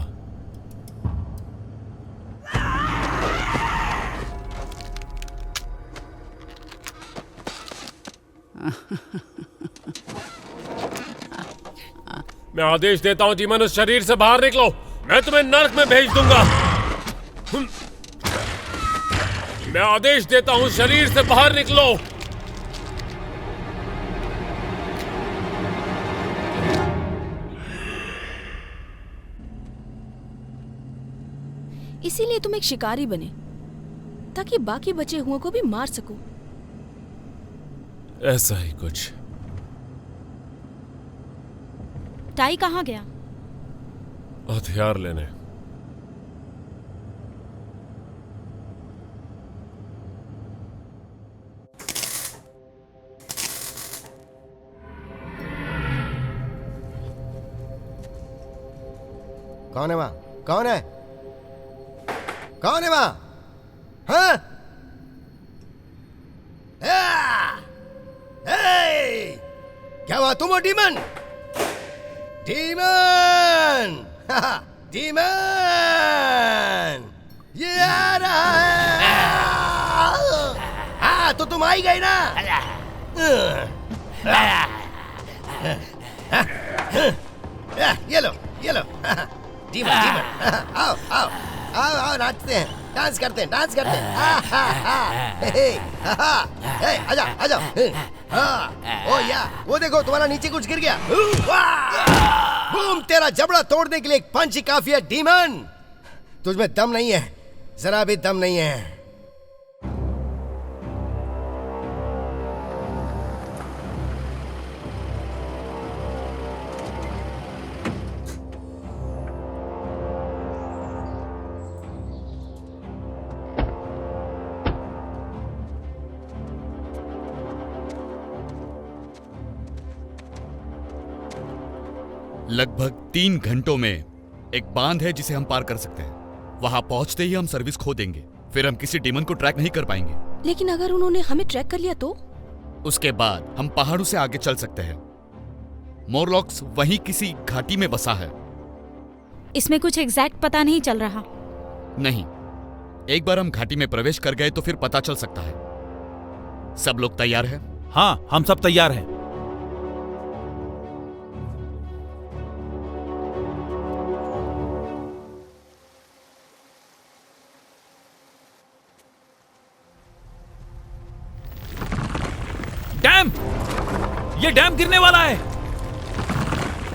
मैं आदेश देता हूं जीवन, उस शरीर से बाहर निकलो। मैं तुम्हें नर्क में भेज दूंगा। मैं आदेश देता हूं, शरीर से बाहर निकलो। इसीलिए तुम एक शिकारी बने, ताकि बाकी बचे हुओं को भी मार सको। ऐसा ही कुछ। टाई कहाँ गया? हथियार लेने। कौन है वहां? कौन है? कौन है वहां? हाँ? क्या हुआ? तुम हो डीमन? डीमन! डीमन! ये आ रहा है। हाँ, तो तुम आई गई ना? ये लो, ये लो। Demon, demon. आओ, आओ, आओ, आओ, नाचते हैं, डांस करते हैं, डांस करते हैं। आजा, आजा। ओ या, वो देखो, तुम्हारा नीचे कुछ गिर गया। बूम, तेरा जबड़ा तोड़ने के लिए एक पंच ही काफी है डीमन। तुझमें दम नहीं है, जरा भी दम नहीं है। लगभग 3 घंटों में एक बांध है जिसे हम पार कर सकते हैं। वहां पहुंचते ही हम सर्विस खो देंगे, फिर हम किसी डीमन को ट्रैक नहीं कर पाएंगे। लेकिन अगर उन्होंने हमें ट्रैक कर लिया तो? उसके बाद हम पहाड़ों से आगे चल सकते हैं। मोरलॉक्स वहीं किसी घाटी में बसा है। इसमें कुछ एग्जैक्ट पता नहीं चल रहा। नहीं, एक बार हम घाटी में प्रवेश कर गए तो फिर पता चल सकता है। सब लोग तैयार हैं? हाँ, हम सब तैयार हैं। डैम! ये डैम गिरने वाला है।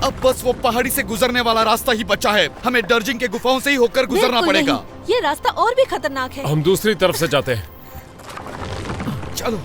अब बस वो पहाड़ी से गुजरने वाला रास्ता ही बचा है। हमें डर्जिंग के गुफाओं से ही होकर गुजरना बिल्कुल पड़ेगा। नहीं। ये रास्ता और भी खतरनाक है। हम दूसरी तरफ से जाते हैं। चलो।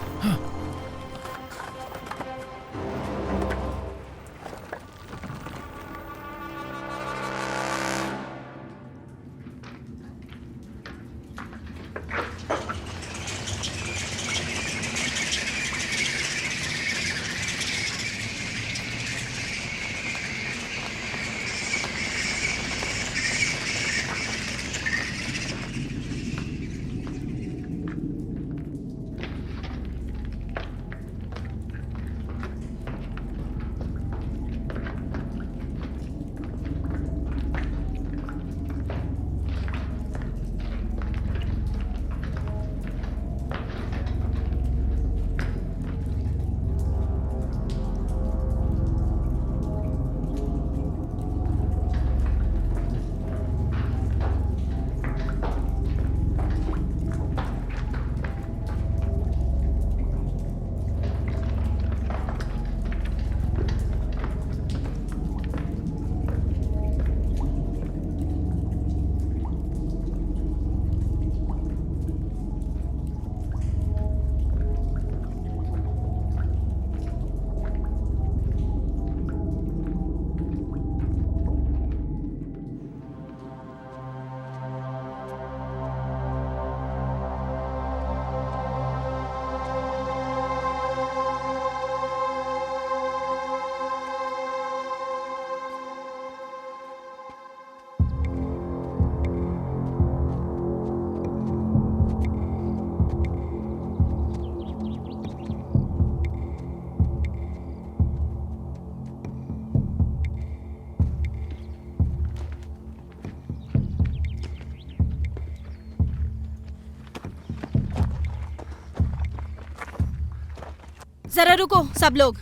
जरा रुको सब लोग,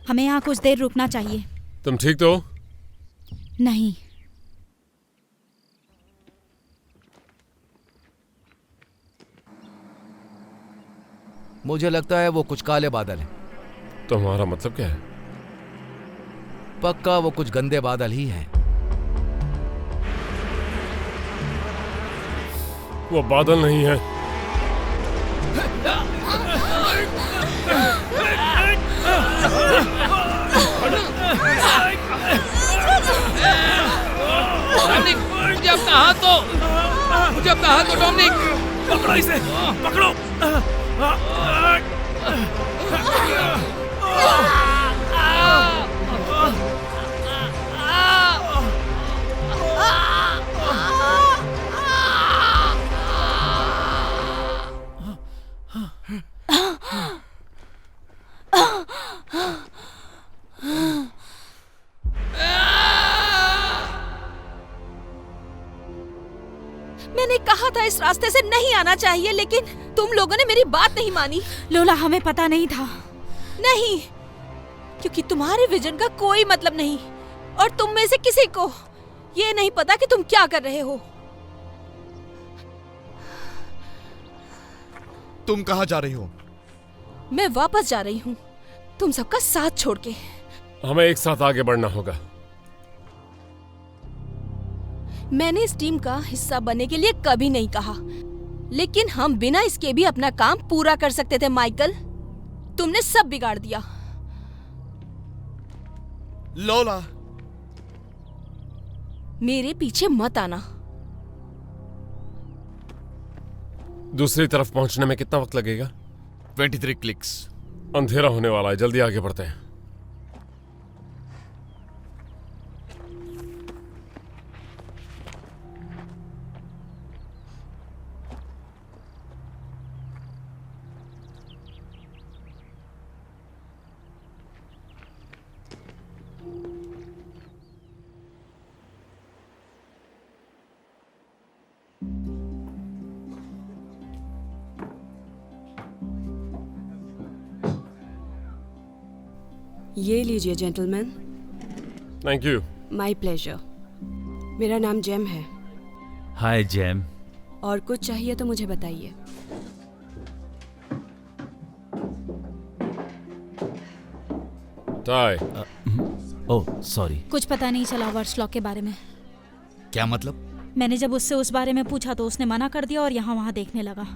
हमें यहाँ कुछ देर रुकना चाहिए। तुम ठीक तो हो? नहीं, मुझे लगता है वो कुछ काले बादल हैं। तुम्हारा मतलब क्या है? पक्का वो कुछ गंदे बादल ही हैं। वो बादल नहीं है। मुझे अपना हाथ दो, मुझे अपना हाथ दो डोमिनिक। पकड़ो इसे, पकड़ो। मैंने कहा था इस रास्ते से नहीं आना चाहिए, लेकिन तुम लोगों ने मेरी बात नहीं मानी। लोला, हमें पता नहीं था। नहीं, क्योंकि तुम्हारे विजन का कोई मतलब नहीं, और तुम में से किसी को ये नहीं पता कि तुम क्या कर रहे हो। तुम कहाँ जा रही हो? मैं वापस जा रही हूँ, तुम सबका साथ छोड़ के। हमें एक साथ आगे बढ़ना होगा। मैंने इस टीम का हिस्सा बनने के लिए कभी नहीं कहा, लेकिन हम बिना इसके भी अपना काम पूरा कर सकते थे। माइकल, तुमने सब बिगाड़ दिया। लोला, मेरे पीछे मत आना। दूसरी तरफ पहुंचने में कितना वक्त लगेगा? 23 क्लिक्स। अंधेरा होने वाला है, जल्दी आगे बढ़ते हैं। ये लीजिए gentleman. Thank you. My pleasure. मेरा नाम जेम है। हाय जेम। और कुछ चाहिए तो मुझे बताइए। टाई। Oh sorry. कुछ पता नहीं चला वर्सलॉक के बारे में। क्या मतलब? मैंने जब उससे उस बारे में पूछा तो उसने मना कर दिया और यहाँ वहाँ देखने लगा।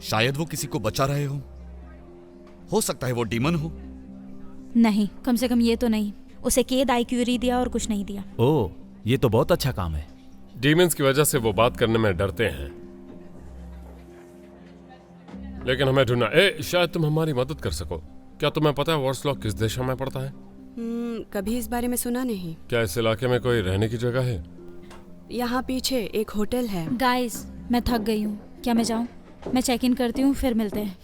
शायद वो किसी को बचा रहे हो सकता है वो डीमन हो। नहीं, कम से कम ये तो नहीं। उसे केद आईक्यूरी दिया और कुछ नहीं दिया। ओह, ये तो बहुत अच्छा काम है। डीमंस की वजह से वो बात करने में डरते हैं, लेकिन हमें ढूंढना। शायद तुम हमारी मदद कर सको। क्या तुम्हें पता है वर्सलॉक किस दिशा में पड़ता है? कभी इस बारे में सुना नहीं। क्या इस इलाके में कोई रहने की जगह है? यहाँ पीछे एक होटल है। गाइस, मैं थक गई हूँ। क्या मैं जाऊँ? मैं चेक इन करती हूँ, फिर मिलते हैं।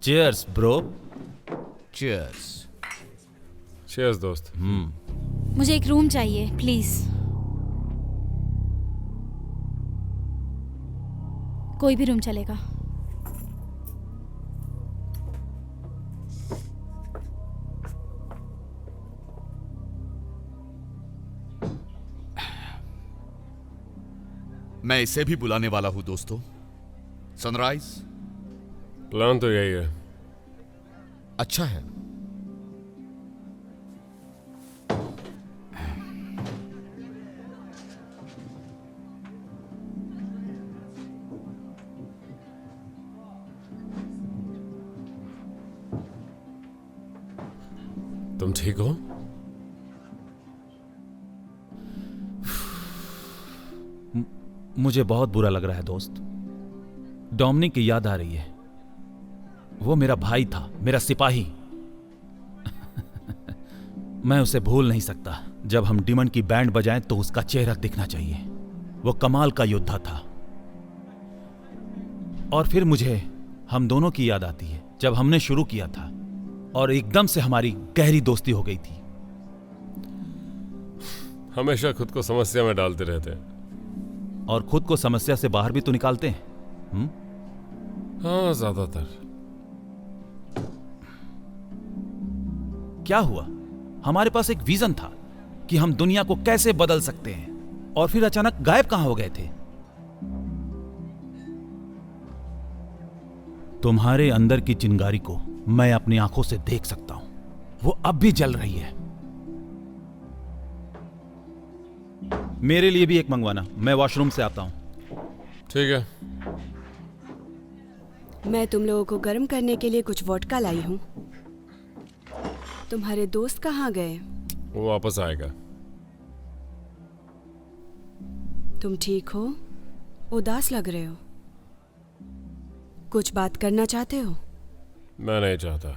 Cheers bro. चीयर्स। चीयर्स दोस्त। मुझे एक रूम चाहिए प्लीज। कोई भी रूम चलेगा। मैं इसे भी बुलाने वाला हूं दोस्तों। सनराइज। प्लान तो यही है। अच्छा है। तुम ठीक हो? मुझे बहुत बुरा लग रहा है दोस्त। डोमिनिक की याद आ रही है। वो मेरा भाई था, मेरा सिपाही। मैं उसे भूल नहीं सकता। जब हम डीमन की बैंड बजाएं तो उसका चेहरा दिखना चाहिए। वो कमाल का योद्धा था। और फिर मुझे हम दोनों की याद आती है जब हमने शुरू किया था और एकदम से हमारी गहरी दोस्ती हो गई थी। हमेशा खुद को समस्या में डालते रहते हैं। और खुद को समस्या से बाहर भी तो निकालते हैं। हाँ, ज्यादातर। क्या हुआ? हमारे पास एक विजन था कि हम दुनिया को कैसे बदल सकते हैं, और फिर अचानक गायब कहां हो गए थे? तुम्हारे अंदर की चिंगारी को मैं अपनी आंखों से देख सकता हूं। वो अब भी जल रही है। मेरे लिए भी एक मंगवाना। मैं वॉशरूम से आता हूं। ठीक है। मैं तुम लोगों को गर्म करने के लिए कुछ वोडका लाई हूँ। तुम्हारे दोस्त कहाँ गए? वो वापस आएगा। तुम ठीक हो? उदास लग रहे हो। कुछ बात करना चाहते हो? मैं नहीं चाहता।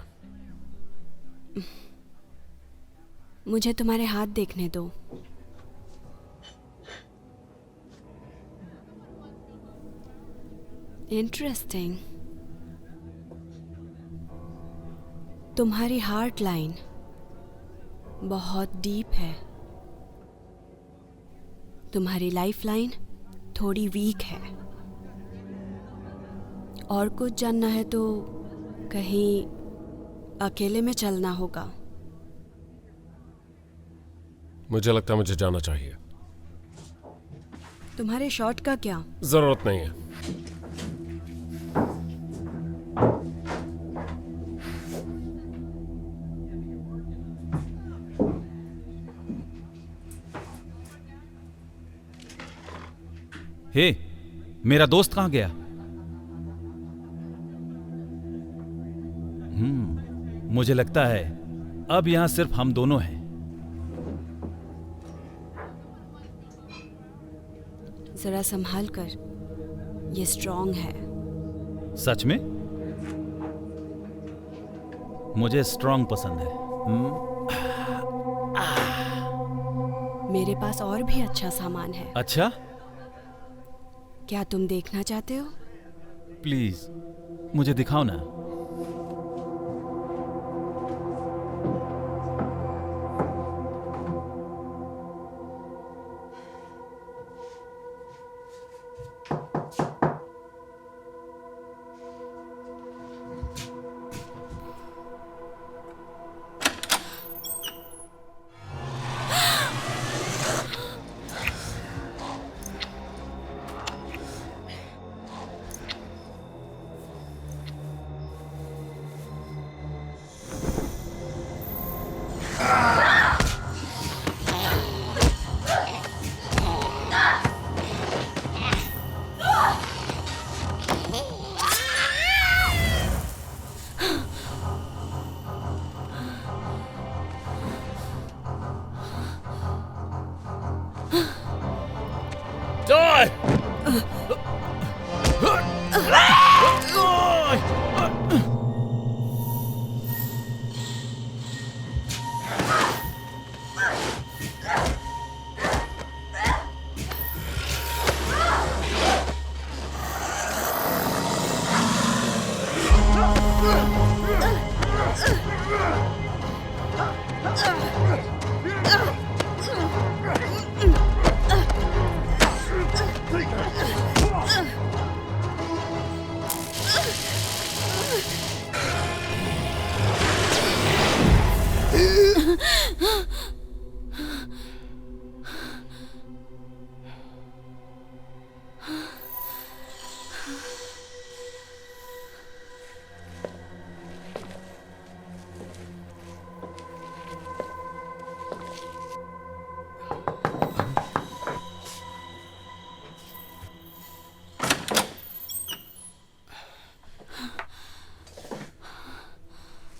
मुझे तुम्हारे हाथ देखने दो। इंटरेस्टिंग। तुम्हारी हार्ट लाइन बहुत डीप है। तुम्हारी लाइफ लाइन थोड़ी वीक है। और कुछ जानना है तो कहीं अकेले में चलना होगा। मुझे लगता है मुझे जाना चाहिए। तुम्हारे शॉट का क्या? जरूरत नहीं है। हे, मेरा दोस्त कहाँ गया? मुझे लगता है अब यहां सिर्फ हम दोनों हैं। जरा संभाल कर, ये स्ट्रॉन्ग है। सच में? मुझे स्ट्रॉन्ग पसंद है। मेरे पास और भी अच्छा सामान है। अच्छा, क्या तुम देखना चाहते हो? प्लीज मुझे दिखाओ ना।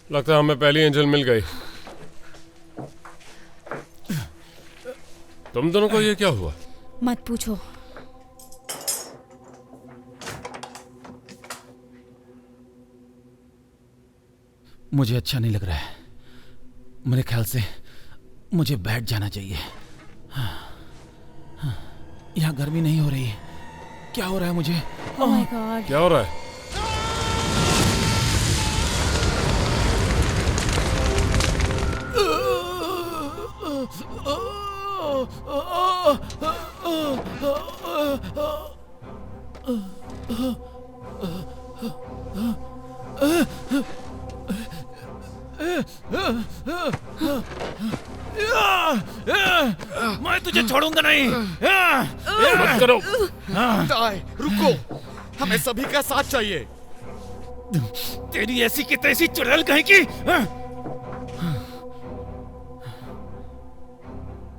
लगता है हमें पहली एंजल मिल गई। तुम दोनों को ये क्या हुआ? मत पूछो। मुझे अच्छा नहीं लग रहा है। मेरे ख्याल से मुझे बैठ जाना चाहिए। यहाँ गर्मी नहीं हो रही है। क्या हो रहा है मुझे? ओह माय गॉड। क्या हो रहा है? मैं तुझे छोड़ूंगा नहीं। मत करो। ताय, रुको, हमें सभी का साथ चाहिए। तेरी ऐसी की तैसी चुड़ैल कहीं की।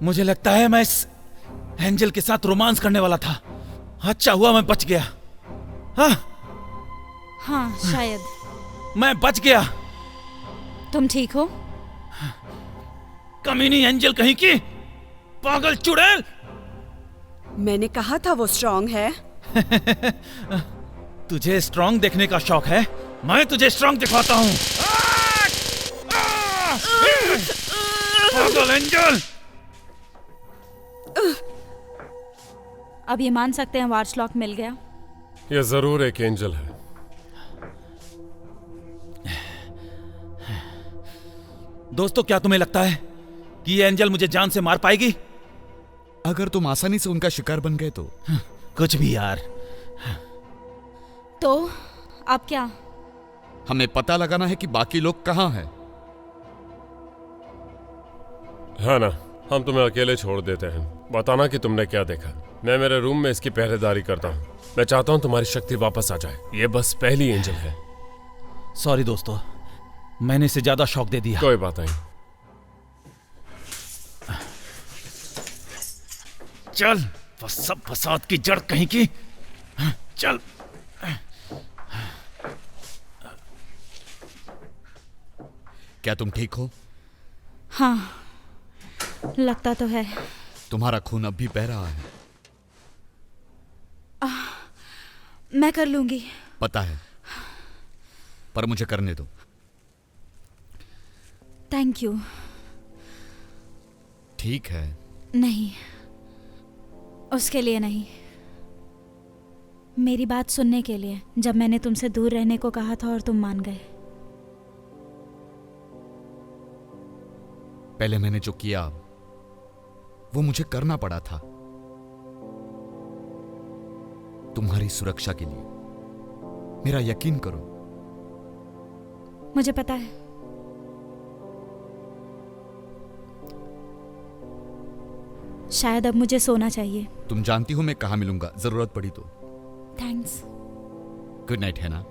मुझे लगता है मैं इस एंजल के साथ रोमांस करने वाला था। अच्छा हुआ मैं बच गया। हाँ शायद। मैं बच गया। तुम ठीक हो? कमीनी एंजल कहीं की, पागल चुड़ैल। मैंने कहा था वो स्ट्रॉन्ग है। तुझे स्ट्रॉन्ग देखने का शौक है? मैं तुझे स्ट्रॉन्ग दिखाता हूँ। पागल एंजल। अब ये मान सकते हैं वार्स लॉक मिल गया। ये जरूर एक एंजल है। दोस्तों, क्या तुम्हें लगता है कि ये एंजल मुझे जान से मार पाएगी? अगर तुम आसानी से उनका शिकार बन गए तो। कुछ भी यार। तो अब क्या? हमें पता लगाना है कि बाकी लोग कहाँ हैं। है ना, हम तुम्हें अकेले छोड़ देते हैं। बताना कि तुमने क्या देखा। मैं मेरे रूम में इसकी पहरेदारी करता हूँ। मैं चाहता हूँ तुम्हारी शक्ति वापस आ जाए। ये बस पहली एंजल है। सॉरी दोस्तों, मैंने इसे ज्यादा शौक दे दिया। कोई बात नहीं। चल सब फसाद की जड़ कहीं की। चल। क्या तुम ठीक हो? हाँ, लगता तो है। तुम्हारा खून अब भी बह रहा है। मैं कर लूंगी। पता है, पर मुझे करने दो। Thank you. ठीक है। नहीं, उसके लिए नहीं, मेरी बात सुनने के लिए। जब मैंने तुमसे दूर रहने को कहा था और तुम मान गए। पहले मैंने जो किया वो मुझे करना पड़ा था, तुम्हारी सुरक्षा के लिए। मेरा यकीन करो। मुझे पता है। शायद अब मुझे सोना चाहिए। तुम जानती हो मैं कहां मिलूंगा जरूरत पड़ी तो। थैंक्स। गुड नाइट, है ना?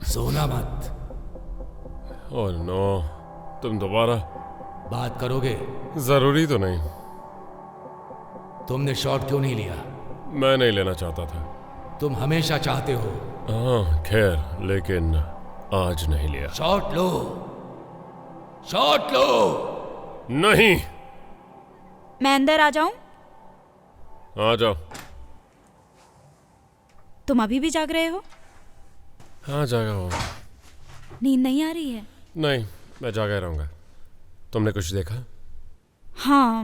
सोना मत। ओह नो, तुम दोबारा बात करोगे? जरूरी तो नहीं। तुमने शॉट क्यों नहीं लिया? मैं नहीं लेना चाहता था। तुम हमेशा चाहते हो। हाँ खैर, लेकिन आज नहीं लिया। शॉट लो, शॉट लो। नहीं। मैं अंदर आ जाऊं? आ जाओ। तुम अभी भी जाग रहे हो? हाँ जागा हो। नींद नहीं आ रही है? नहीं, मैं जागा रहूंगा। तुमने कुछ देखा? हाँ,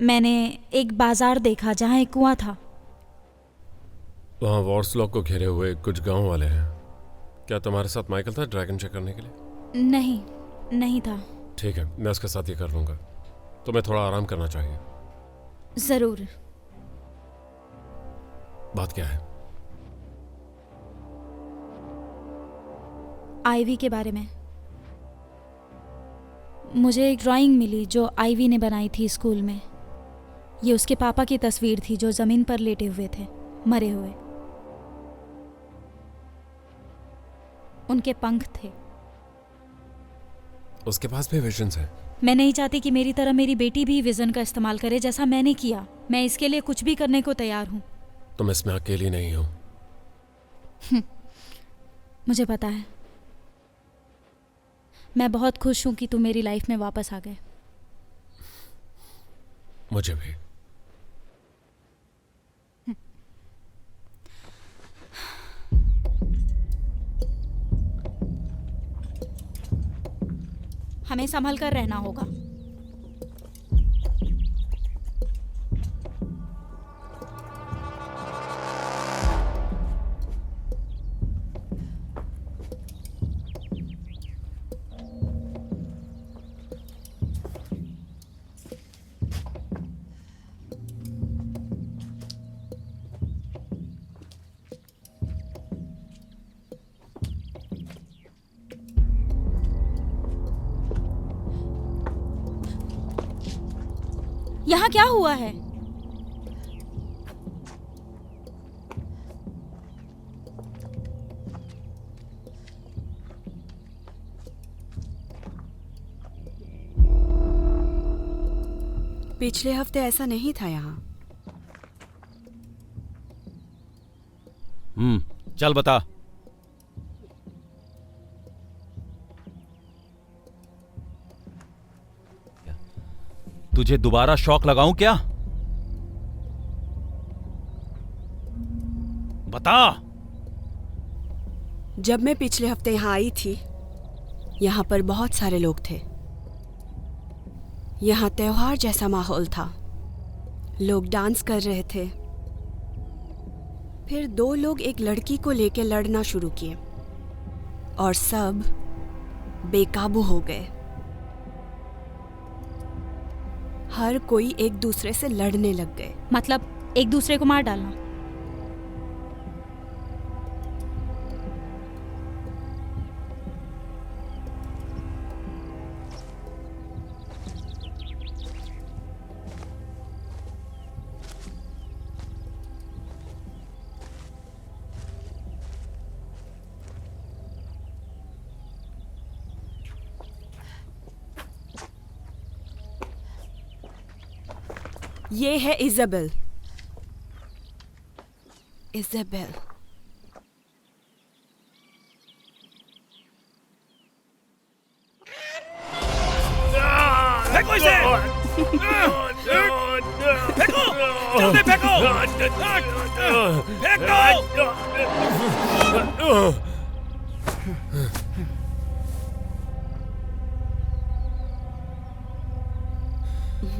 मैंने एक बाजार देखा जहाँ एक कुआं था। वहाँ वॉर्सलॉक को घेरे हुए कुछ गांव वाले हैं। क्या तुम्हारे साथ माइकल था ड्रैगन चेक करने के लिए? नहीं, नहीं था। ठीक है, मैं उसके साथ ये कर लूंगा। तुम्हें थोड़ा आराम करना चाहिए। जरूर। बात क्या है? आईवी के बारे में। मुझे एक ड्राइंग मिली जो आईवी ने बनाई थी स्कूल में। ये उसके पापा की तस्वीर थी जो जमीन पर लेटे हुए थे, मरे हुए। उनके पंख थे। उसके पास भी विजन्स हैं। मैं नहीं चाहती कि मेरी तरह मेरी बेटी भी विजन का इस्तेमाल करे जैसा मैंने किया। मैं इसके लिए कुछ भी करने को तैयार हूं। तुम इसमें अकेली नहीं हो। मुझे पता है। मैं बहुत खुश हूं कि तुम मेरी लाइफ में वापस आ गए। मुझे भी। हमें संभल कर रहना होगा। यहाँ क्या हुआ है? पिछले हफ्ते ऐसा नहीं था यहाँ। चल बता। तुझे दोबारा शॉक लगाऊं क्या? बता। जब मैं पिछले हफ्ते यहाँ आई थी, यहाँ पर बहुत सारे लोग थे। यहाँ त्योहार जैसा माहौल था। लोग डांस कर रहे थे। फिर 2 लोग एक लड़की को लेकर लड़ना शुरू किए और सब बेकाबू हो गए। हर कोई एक दूसरे से लड़ने लग गए। मतलब एक दूसरे को मार डालना? ये है इज़ाबेल। इज़ाबेल। फेंको इसे! फेंको! जल्दी फेंको! फेंको!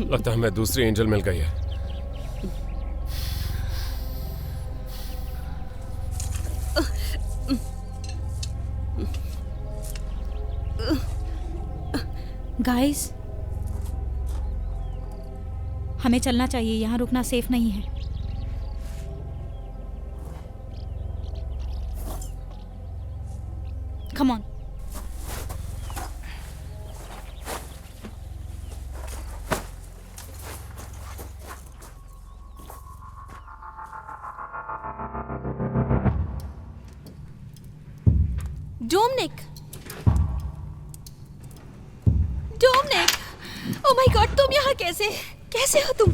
लगता है हमें दूसरी एंजल मिल गई है। गाइस, हमें चलना चाहिए। यहाँ रुकना सेफ नहीं है। Come on. Dominic, Dominic, oh my god, तुम यहाँ कैसे हो तुम?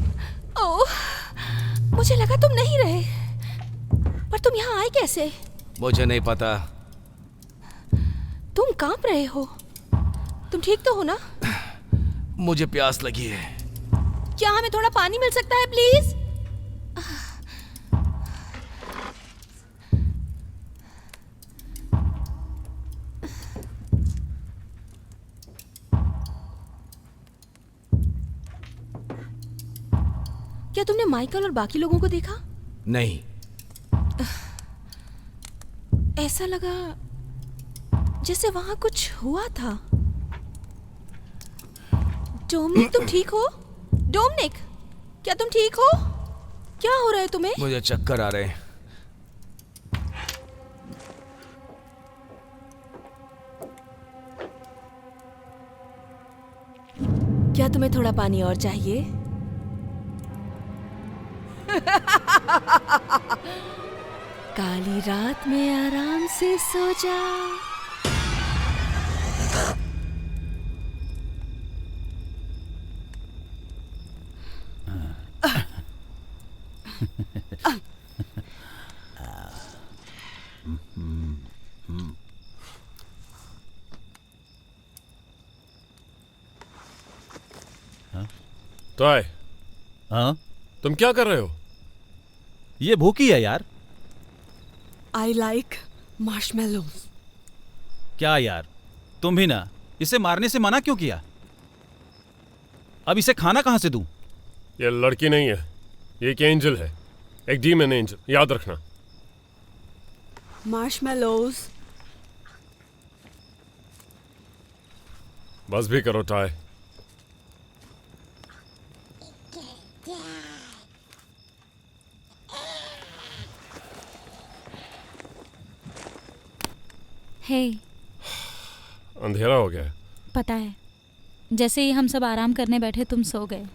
ओह, मुझे लगा तुम नहीं रहे, पर तुम यहाँ आए कैसे? मुझे नहीं पता। तुम कांप रहे हो। तुम ठीक तो हो ना? मुझे प्यास लगी है। क्या हमें थोड़ा पानी मिल सकता है प्लीज? क्या तुमने माइकल और बाकी लोगों को देखा? नहीं। ऐसा लगा जैसे वहां कुछ हुआ था। डोमिनिक, तुम ठीक हो? डोमिनिक, क्या तुम ठीक हो? क्या हो रहा है तुम्हें? मुझे चक्कर आ रहे हैं। क्या तुम्हें थोड़ा पानी और चाहिए? काली रात में आराम से सो जा। तो आए। हाँ, तुम क्या कर रहे हो? ये भूखी है यार। I like marshmallows. क्या यार, तुम भी ना। इसे मारने से मना क्यों किया? अब इसे खाना कहां से दूं? ये लड़की नहीं है, ये एक एंजल है, एक डीमन एंजल, याद रखना। Marshmallows. बस भी करो टाय। हे, अंधेरा हो गया है। पता है, जैसे ही हम सब आराम करने बैठे तुम सो गए।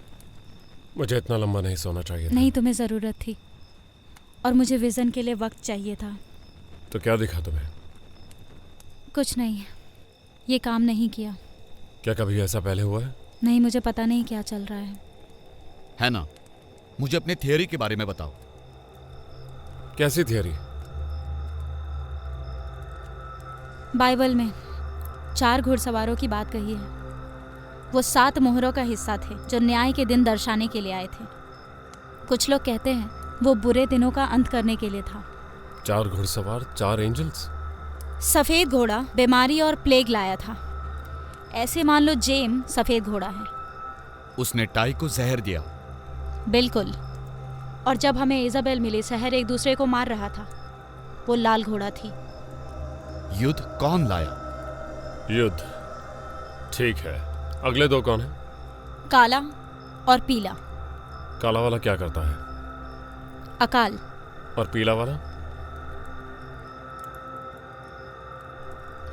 मुझे इतना लंबा नहीं सोना चाहिए था। नहीं, तुम्हें ज़रूरत थी और मुझे विज़न के लिए वक्त चाहिए था। तो क्या दिखा तुम्हें? कुछ नहीं, ये काम नहीं किया। क्या कभी ऐसा पहले हुआ है? नहीं, मुझे पता नहीं क्या चल रहा है। है ना? मुझे अपनी थियरी के बारे में बताओ। कैसी थियरी? बाइबल में 4 घुड़सवारों की बात कही है। वो 7 मोहरों का हिस्सा थे जो न्याय के दिन दर्शाने के लिए आए थे। कुछ लोग कहते हैं वो बुरे दिनों का अंत करने के लिए था। 4 घुड़सवार, 4 एंजल्स। सफेद घोड़ा बीमारी और प्लेग लाया था। ऐसे मान लो जेम सफेद घोड़ा है। उसने टाई को जहर दिया। बिल्कुल। और जब हमें इजाबेल मिली, शहर एक दूसरे को मार रहा था। वो लाल घोड़ा थी। युद्ध कौन लाया? युद्ध, ठीक है। अगले 2 कौन है? काला और पीला। काला वाला क्या करता है? अकाल। और पीला वाला?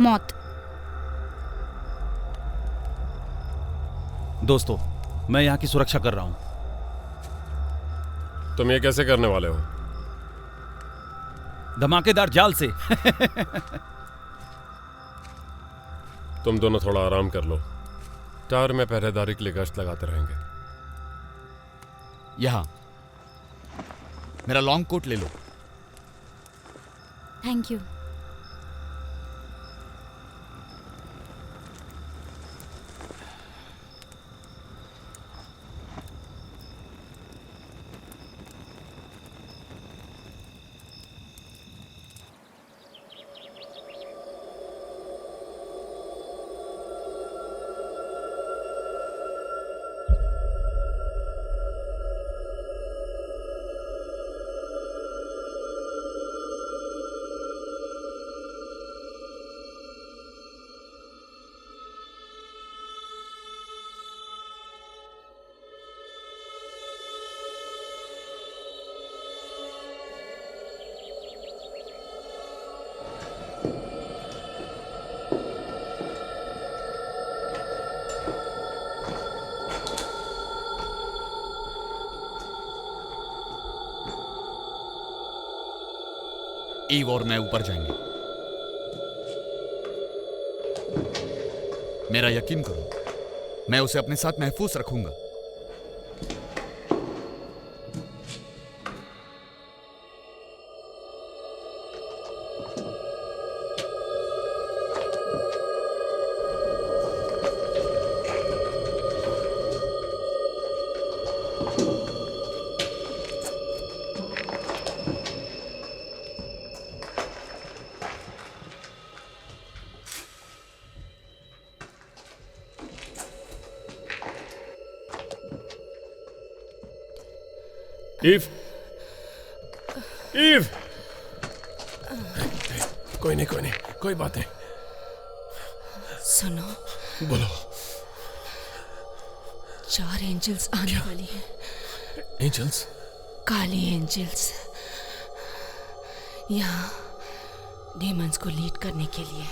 मौत। दोस्तों, मैं यहाँ की सुरक्षा कर रहा हूँ। तुम ये कैसे करने वाले हो? धमाकेदार जाल से। तुम दोनों थोड़ा आराम कर लो। टावर में पहरेदारी के लिए गश्त लगाते रहेंगे। यहां मेरा लॉन्ग कोट ले लो। Thank you. ईव और मैं ऊपर जाएंगे। मेरा यकीन करो, मैं उसे अपने साथ महफूज रखूंगा। ईव, ईव, कोई नहीं, कोई नहीं, कोई बात नहीं। सुनो, बोलो। 4 एंजल्स आने वाली हैं। एंजल्स? काली एंजल्स, यहाँ डीमंस को लीड करने के लिए।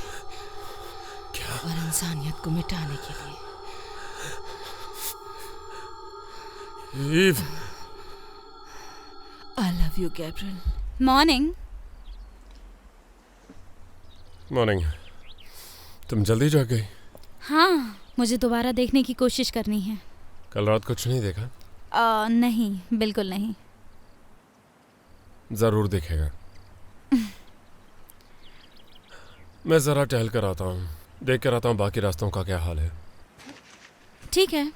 क्या? और इंसानियत को मिटाने के लिए। Eve, I love you, Gabriel. Morning. Morning. तुम जल्दी जाग गई? हाँ, मुझे दोबारा देखने की कोशिश करनी है। कल रात कुछ नहीं देखा? नहीं, बिल्कुल नहीं। जरूर देखेगा। मैं जरा टहल कर आता हूँ, देख कर आता हूँ बाकी रास्तों का क्या हाल है। ठीक है।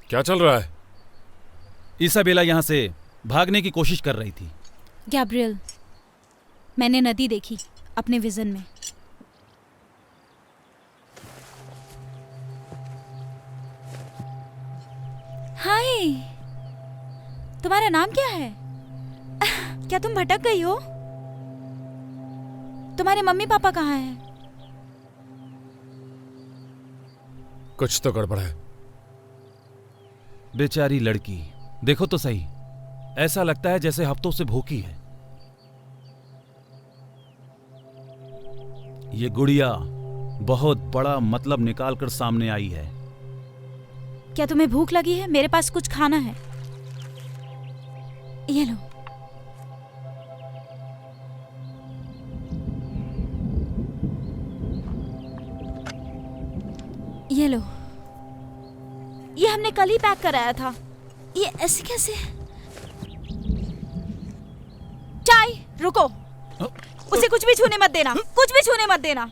क्या चल रहा है? इसाबेला यहाँ से भागने की कोशिश कर रही थी। गैब्रियल, मैंने नदी देखी अपने विजन में। हाय, तुम्हारा नाम क्या है? क्या तुम भटक गई हो? तुम्हारे मम्मी पापा कहाँ हैं? कुछ तो गड़बड़ है। बेचारी लड़की, देखो तो सही, ऐसा लगता है जैसे हफ्तों से भूखी है। ये गुड़िया बहुत बड़ा मतलब निकालकर सामने आई है। क्या तुम्हें भूख लगी है? मेरे पास कुछ खाना है, ये लो। ये लो, ये हमने कल ही पैक कराया था। ये ऐसे कैसे? चाय, रुको, उसे कुछ भी छूने मत देना, कुछ भी छूने मत देना।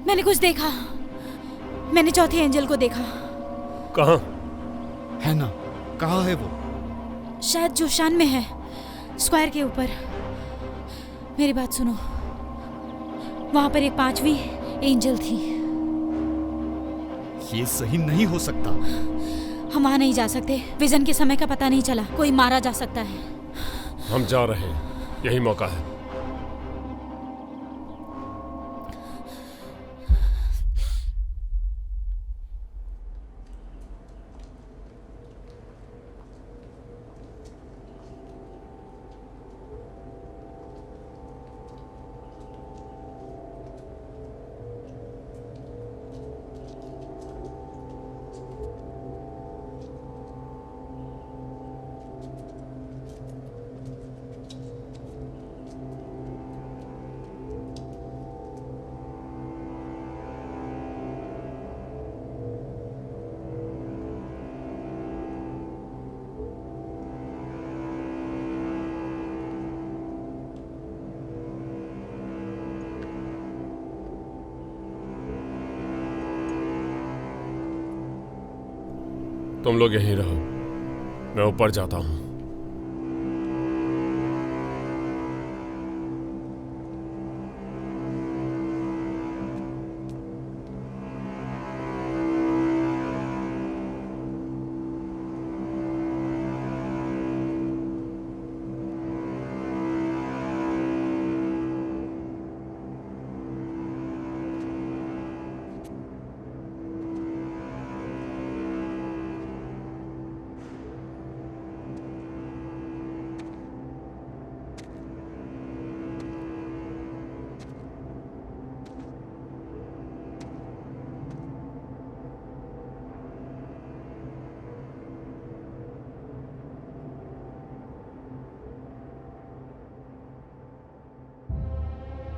मैंने कुछ देखा, मैंने चौथे एंजल को देखा। कहाँ? है ना, कहाँ है वो? शायद जोशान में है, स्क्वायर के ऊपर। मेरी बात सुनो, वहां पर एक 5वीं एंजल थी। ये सही नहीं हो सकता। हम वहां नहीं जा सकते, विजन के समय का पता नहीं चला, कोई मारा जा सकता है। हम जा रहे हैं, यही मौका है। तुम लोग यहीं रहो, मैं ऊपर जाता हूं।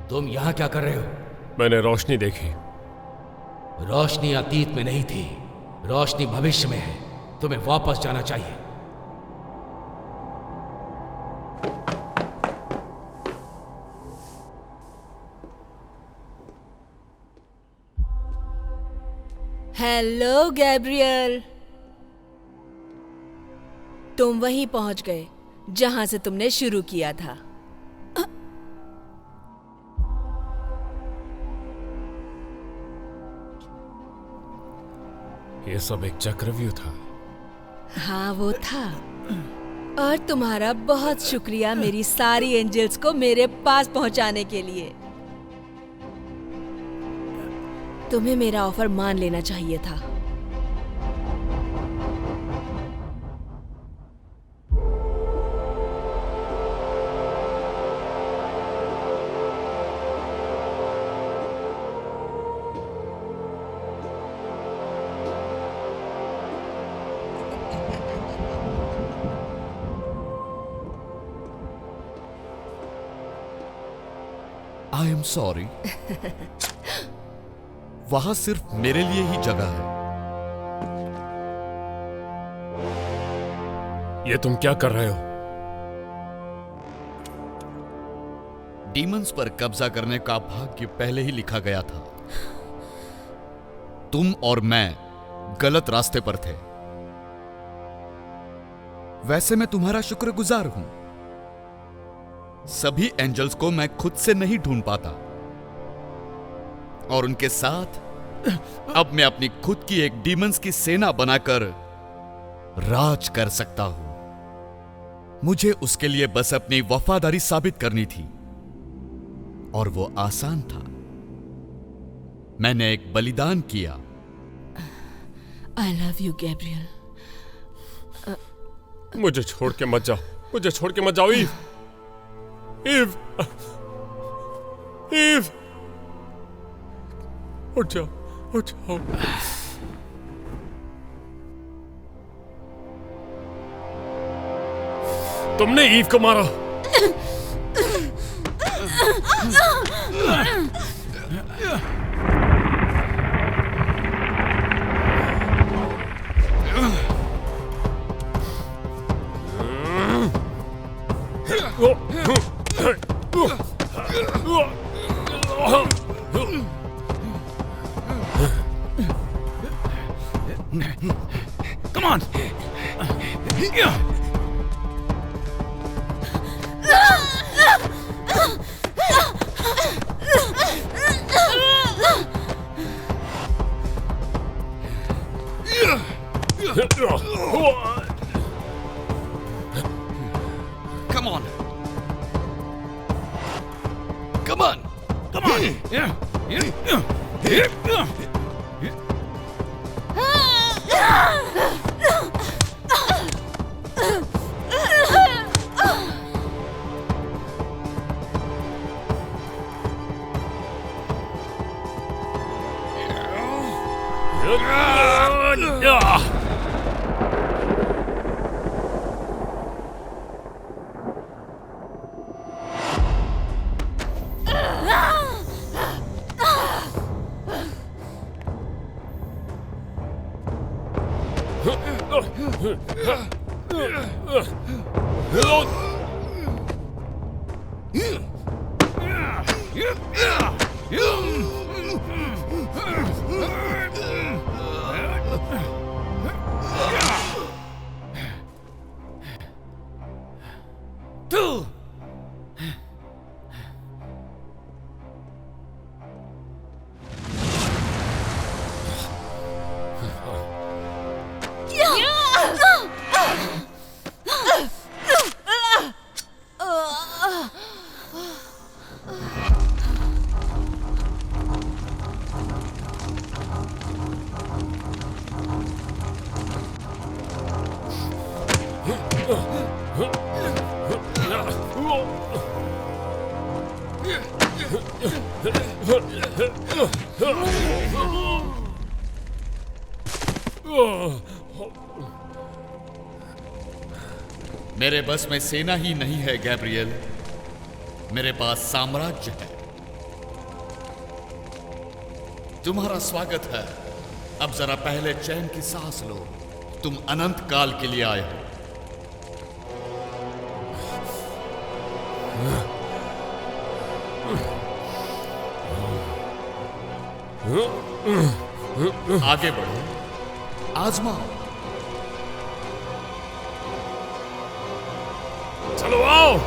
तुम यहां क्या कर रहे हो? मैंने रोशनी देखी रोशनी अतीत में नहीं थी, रोशनी भविष्य में है। तुम्हें वापस जाना चाहिए। हेलो गैब्रियल, तुम वहीं पहुंच गए जहां से तुमने शुरू किया था। ये सब एक चक्रव्यूह था। हाँ वो था, और तुम्हारा बहुत शुक्रिया मेरी सारी एंजल्स को मेरे पास पहुंचाने के लिए। तुम्हें मेरा ऑफर मान लेना चाहिए था। I am sorry. वहां सिर्फ मेरे लिए ही जगह है। ये तुम क्या कर रहे हो? डीमंस पर कब्जा करने का भाग्य पहले ही लिखा गया था। तुम और मैं गलत रास्ते पर थे। वैसे मैं तुम्हारा शुक्रगुजार हूं। सभी एंजल्स को मैं खुद से नहीं ढूंढ पाता, और उनके साथ अब मैं अपनी खुद की एक डीमंस की सेना बनाकर राज कर सकता हूं। मुझे उसके लिए बस अपनी वफादारी साबित करनी थी, और वो आसान था। मैंने एक बलिदान किया। I love you Gabriel. मुझे छोड़ के मत जाओ, मुझे छोड़ के मत जाओ ईव। ईव, ईव, उठ जाओ, उठ जाओ। तुमने ईव को मारा। Come on! Come on! Come on! Come on! मेरे बस में सेना ही नहीं है गैब्रियल, मेरे पास साम्राज्य है। तुम्हारा स्वागत है। अब जरा पहले चैन की सांस लो। तुम अनंत काल के लिए आए हो। आगे बढ़ो, आजमाओ। चलो आओ।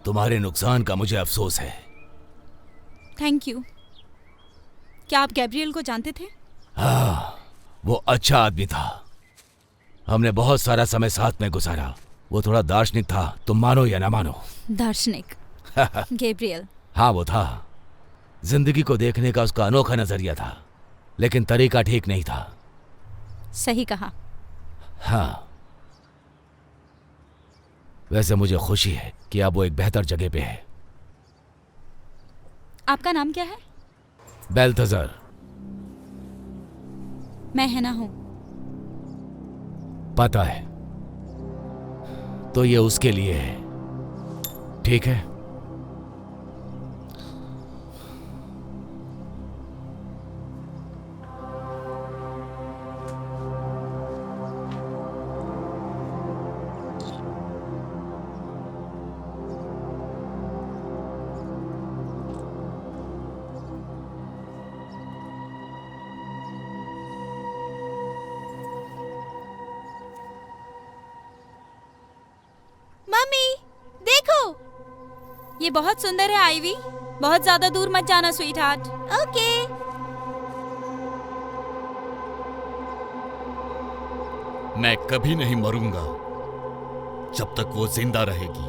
तुम्हारे नुकसान का मुझे अफसोस है। Thank you. क्या आप गैब्रियल को जानते थे? हाँ, वो अच्छा आदमी था। हमने बहुत सारा समय साथ में गुजारा। वो थोड़ा दार्शनिक था, तुम मानो या ना मानो। दार्शनिक? गैब्रियल? हाँ, वो था। जिंदगी को देखने का उसका अनोखा नजरिया था, लेकिन तरीका ठीक नहीं था। सही कहा। हाँ, वैसे मुझे खुशी है कि अब वो एक बेहतर जगह पे है। आपका नाम क्या है? बेल्थेजर। मैं हैना हूं। पता है, तो ये उसके लिए है, ठीक है? ये बहुत सुंदर है आईवी। बहुत ज्यादा दूर मत जाना स्वीट हार्ट। ओके। मैं कभी नहीं मरूंगा जब तक वो जिंदा रहेगी।